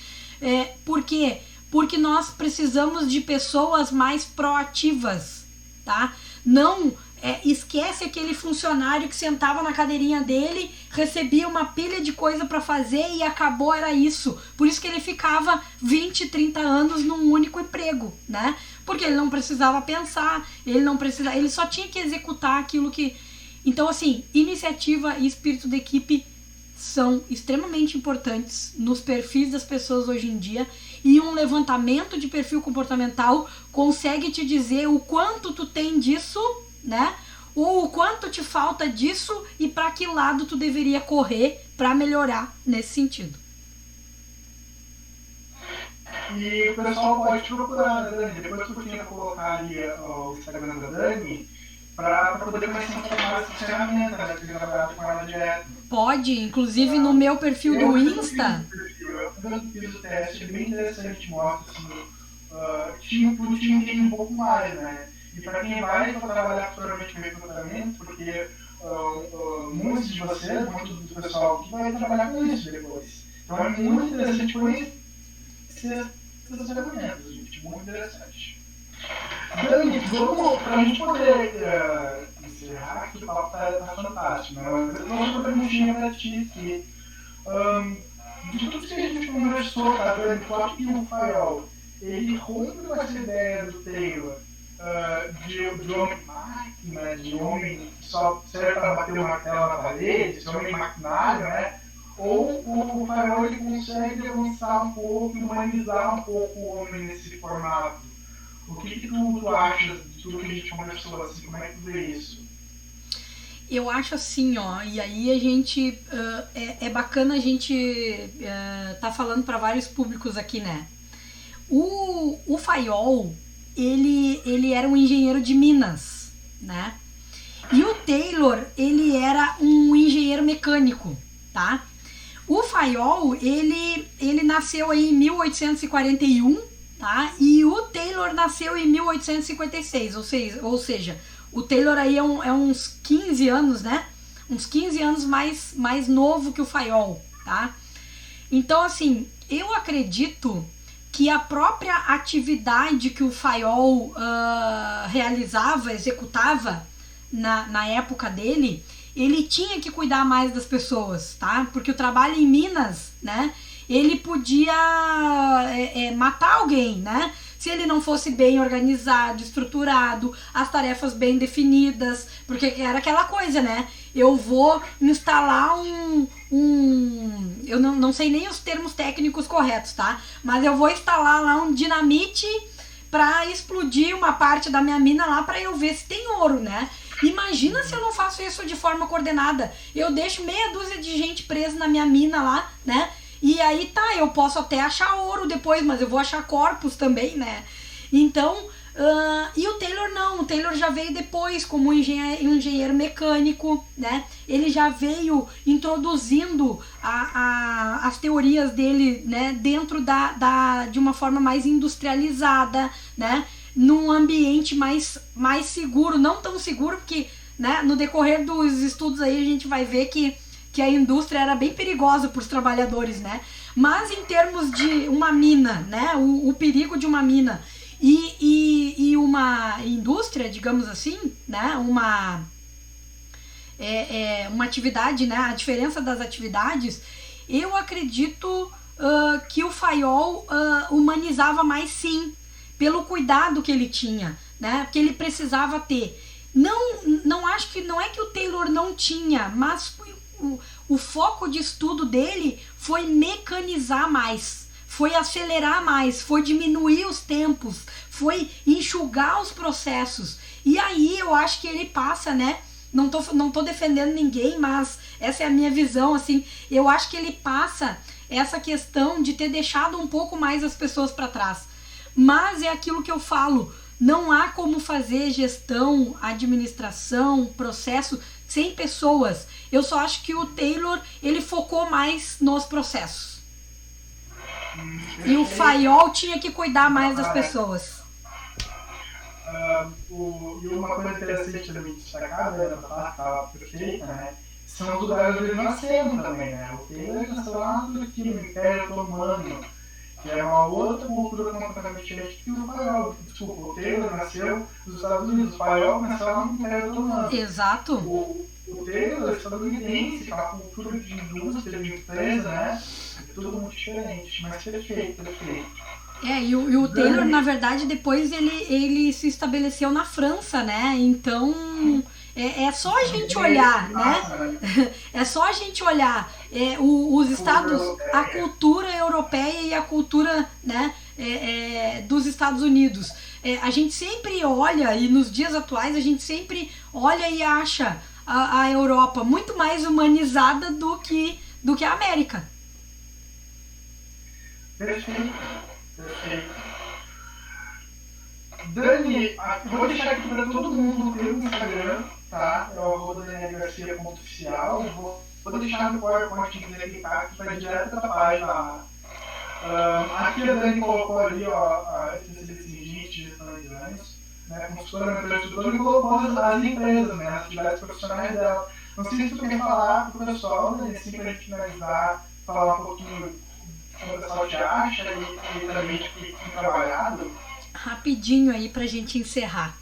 Por quê? porque nós precisamos de pessoas mais proativas, tá? Não esquece aquele funcionário que sentava na cadeirinha dele, recebia uma pilha de coisa para fazer e acabou, era isso. Por isso que ele ficava 20, 30 anos num único emprego, né? Porque ele não precisava pensar, ele só tinha que executar aquilo que... Então, assim, iniciativa e espírito de equipe são extremamente importantes nos perfis das pessoas hoje em dia, e um levantamento de perfil comportamental consegue te dizer o quanto tu tem disso, né? Ou o quanto te falta disso e para que lado tu deveria correr para melhorar nesse sentido. E o pessoal pode te procurar, né, Dani? Depois tu tinha colocar ali o Instagram da Dani para poder conhecer um pouco mais essa ferramenta, né? Porque trabalhar com ela direto. Pode, inclusive no meu perfil do Insta. Eu fiz o teste, é bem interessante, mostra assim, tu te entende um pouco mais, né? E para quem vai trabalhar futuramente com recrutamento, porque muitos de vocês, muito do pessoal aqui vai trabalhar com isso depois. Então é muito interessante conhecer essas ferramentas, gente, muito interessante. Dani, vamos, para a gente poder encerrar, que o papo tá fantástico, né? Mas eu vou fazer uma perguntinha para ti aqui. De tudo que a gente conversou, tá, Dani, tu acha que o Fayol, ele rompe com essa ideia do Taylor, de homem-máquina, de homem que só serve para bater o martelo na parede, de homem maquinário, né? Ou o Fayol ele consegue avançar um pouco, humanizar um pouco o homem nesse formato? O que tu acha de tudo que a gente conversou, assim, como é que tu vê isso? Eu acho assim, ó, e aí a gente, é bacana a gente tá falando para vários públicos aqui, né? O Fayol, ele era um engenheiro de Minas, né? E o Taylor, ele era um engenheiro mecânico, tá? O Fayol, ele nasceu aí em 1841, tá? E o Taylor nasceu em 1856, ou seja, o Taylor aí é uns 15 anos, né? Uns 15 anos mais novo que o Fayol, tá? Então, assim, eu acredito que a própria atividade que o Fayol realizava, executava na época dele, ele tinha que cuidar mais das pessoas, tá? Porque o trabalho em Minas, né? Ele podia matar alguém, né? Se ele não fosse bem organizado, estruturado, as tarefas bem definidas, porque era aquela coisa, né? Eu vou instalar eu não sei nem os termos técnicos corretos, tá? Mas eu vou instalar lá um dinamite pra explodir uma parte da minha mina lá pra eu ver se tem ouro, né? Imagina se eu não faço isso de forma coordenada. Eu deixo meia dúzia de gente presa na minha mina lá, né? E aí tá, eu posso até achar ouro depois, mas eu vou achar corpos também, né? Então, e o Taylor não, o Taylor já veio depois como engenheiro mecânico, né? Ele já veio introduzindo as teorias dele, né? Dentro de uma forma mais industrializada, né? Num ambiente mais seguro, não tão seguro, porque, né, no decorrer dos estudos aí a gente vai ver que a indústria era bem perigosa para os trabalhadores, né? Mas em termos de uma mina, né, o perigo de uma mina e uma indústria, digamos assim, né, uma atividade, né, a diferença das atividades, eu acredito que o Fayol humanizava mais, sim, pelo cuidado que ele tinha, né, que ele precisava ter. Não acho que não é que o Taylor não tinha, mas o foco de estudo dele foi mecanizar mais, foi acelerar mais, foi diminuir os tempos, foi enxugar os processos. E aí eu acho que ele passa, né? Não tô defendendo ninguém, mas essa é a minha visão, assim. Eu acho que ele passa essa questão de ter deixado um pouco mais as pessoas para trás. Mas é aquilo que eu falo, não há como fazer gestão, administração, processo sem pessoas. Eu só acho que o Taylor, ele focou mais nos processos. E o Fayol tinha que cuidar mais das pessoas. E uma coisa interessante também destacar, né, da parte perfeita, né, são os lugares onde ele nasceu também, né? O Taylor nasceu lá no Império Otomano, que é uma outra cultura completamente diferente que o paiol. Desculpa, o Taylor nasceu nos Estados Unidos, o paiol nasceu lá no Império Otomano. Exato. O Taylor é estadunidense, uma cultura de indústria, de empresa, né? É tudo muito diferente, mas perfeito. E o Taylor, na verdade, depois ele se estabeleceu na França, né? Então, é só a gente olhar, né? É só a gente olhar os estados, a cultura europeia e a cultura, né, dos Estados Unidos. A gente sempre olha, e nos dias atuais a gente sempre olha e acha a Europa muito mais humanizada do que a América. Perfeito. Dani, vou deixar aqui para todo mundo o teu Instagram, tá? É o @danielgarcia.oficial. Vou deixar no PowerPoint que quiser clicar, que vai direto para a página lá. Aqui a Dani colocou ali, ó, a especialista em gente, gestão de ganhos, né, consultora, mentor e colocou as empresas, né, as atividades profissionais dela. Não sei se tu quer falar pro pessoal, né, assim, pra gente finalizar, falar um pouquinho como o pessoal te acha e também de que tem trabalhado. Rapidinho aí pra gente encerrar.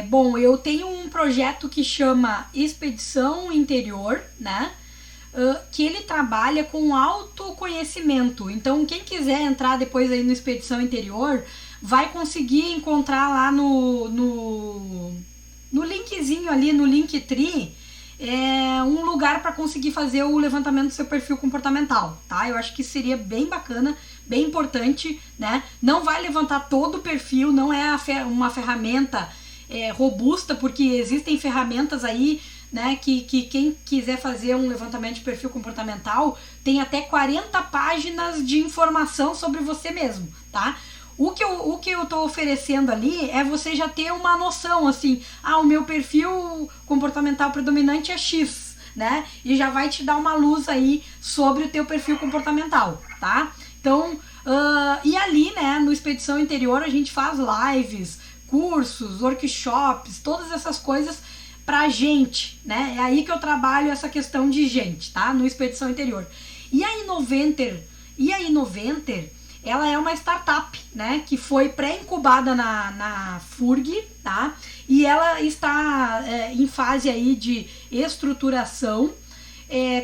Bom, eu tenho um projeto que chama Expedição Interior, né? Que ele trabalha com autoconhecimento. Então, quem quiser entrar depois aí no Expedição Interior, vai conseguir encontrar lá no linkzinho ali, no Linktree, um lugar para conseguir fazer o levantamento do seu perfil comportamental, tá? Eu acho que seria bem bacana, bem importante, né? Não vai levantar todo o perfil, não é uma ferramenta robusta, porque existem ferramentas aí, né, que quem quiser fazer um levantamento de perfil comportamental tem até 40 páginas de informação sobre você mesmo, tá? O que eu tô oferecendo ali é você já ter uma noção, assim, o meu perfil comportamental predominante é X, né? E já vai te dar uma luz aí sobre o teu perfil comportamental, tá? Então, e ali, né, no Expedição Interior a gente faz lives, cursos, workshops, todas essas coisas pra gente, né? É aí que eu trabalho essa questão de gente, tá? No Expedição Interior. E a Innoventer, ela é uma startup, né, que foi pré-incubada na FURG, tá? E ela está em fase aí de estruturação,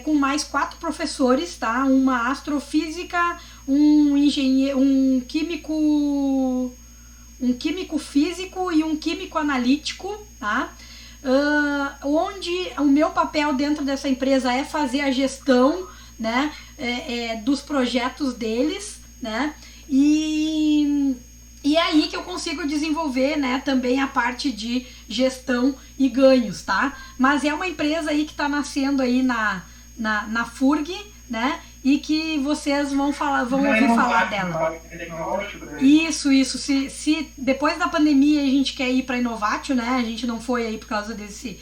com mais 4 professores, tá? Uma astrofísica, um engenheiro, um químico físico e um químico analítico, tá? Onde o meu papel dentro dessa empresa é fazer a gestão, né, dos projetos deles, né? E é aí que eu consigo desenvolver, né, também a parte de gestão e ganhos, tá? Mas é uma empresa aí que está nascendo aí na FURG, né? E que vocês vão ouvir falar dela. Isso. Se depois da pandemia a gente quer ir para Inovatio, né? A gente não foi aí por causa desse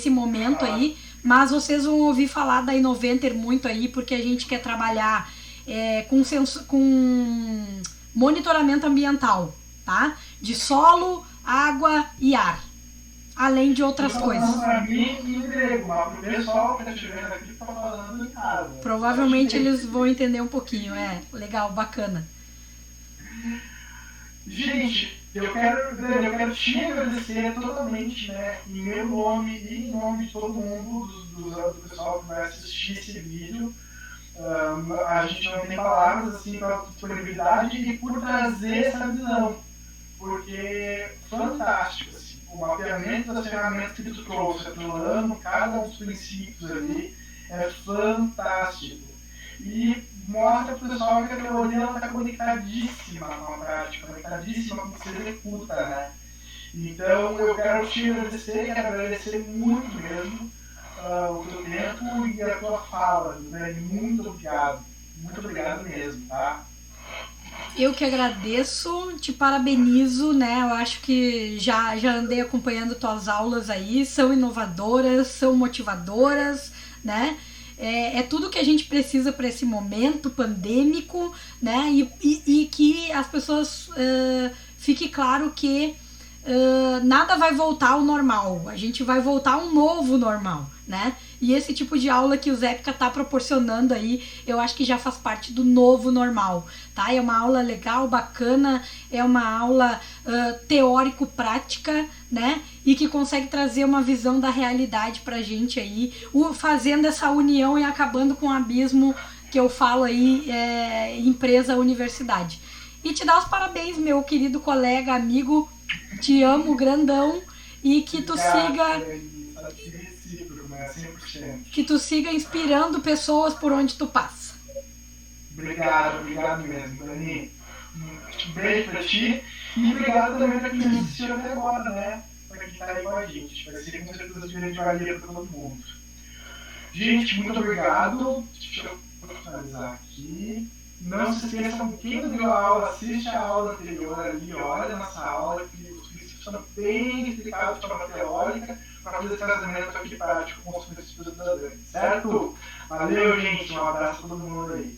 momento aí, mas vocês vão ouvir falar da Innoventer muito aí, porque a gente quer trabalhar com monitoramento ambiental, tá? De solo, água e ar, além de outras coisas. Provavelmente eles vão entender um pouquinho, legal, bacana. Gente, eu quero te agradecer totalmente, né, em meu nome e em nome de todo mundo, do pessoal que vai assistir esse vídeo. A gente não tem palavras assim para a disponibilidade e por trazer essa visão, porque fantástico, assim, o mapeamento das ferramentas que tu trouxe, atolando cada um dos princípios ali, é fantástico. E mostra para o pessoal que a teoria está conectadíssima com a prática, conectadíssima com o que você executa, né? Então eu quero te agradecer muito mesmo o teu tempo e a tua fala, né? Muito obrigado mesmo, tá? Eu que agradeço, te parabenizo, né? Eu acho que já andei acompanhando tuas aulas aí, são inovadoras, são motivadoras, né? É tudo que a gente precisa para esse momento pandêmico, né? E que as pessoas fique claro que nada vai voltar ao normal, a gente vai voltar a um novo normal, né? E esse tipo de aula que o Zépica tá proporcionando aí, eu acho que já faz parte do novo normal, tá? É uma aula legal, bacana, é uma aula teórico-prática, né? E que consegue trazer uma visão da realidade pra gente aí, fazendo essa união e acabando com o abismo que eu falo aí, empresa-universidade. E te dar os parabéns, meu querido colega, amigo, te amo, grandão, e que tu siga inspirando pessoas por onde tu passa. Obrigado mesmo, Dani. Um beijo pra ti e obrigado também pra quem me assistiu até agora, né? Pra quem tá aí com a gente. Vai ser com certeza de grande valia pra todo mundo. Gente, muito obrigado. Deixa eu finalizar aqui. Não se esqueçam, quem não viu a aula, assiste a aula anterior ali, olha nossa aula, que os princípios são bem explicados de forma teórica, para fazer esse tratamento aqui prático com os princípios da Dani, certo? Valeu, gente, um abraço a todo mundo aí.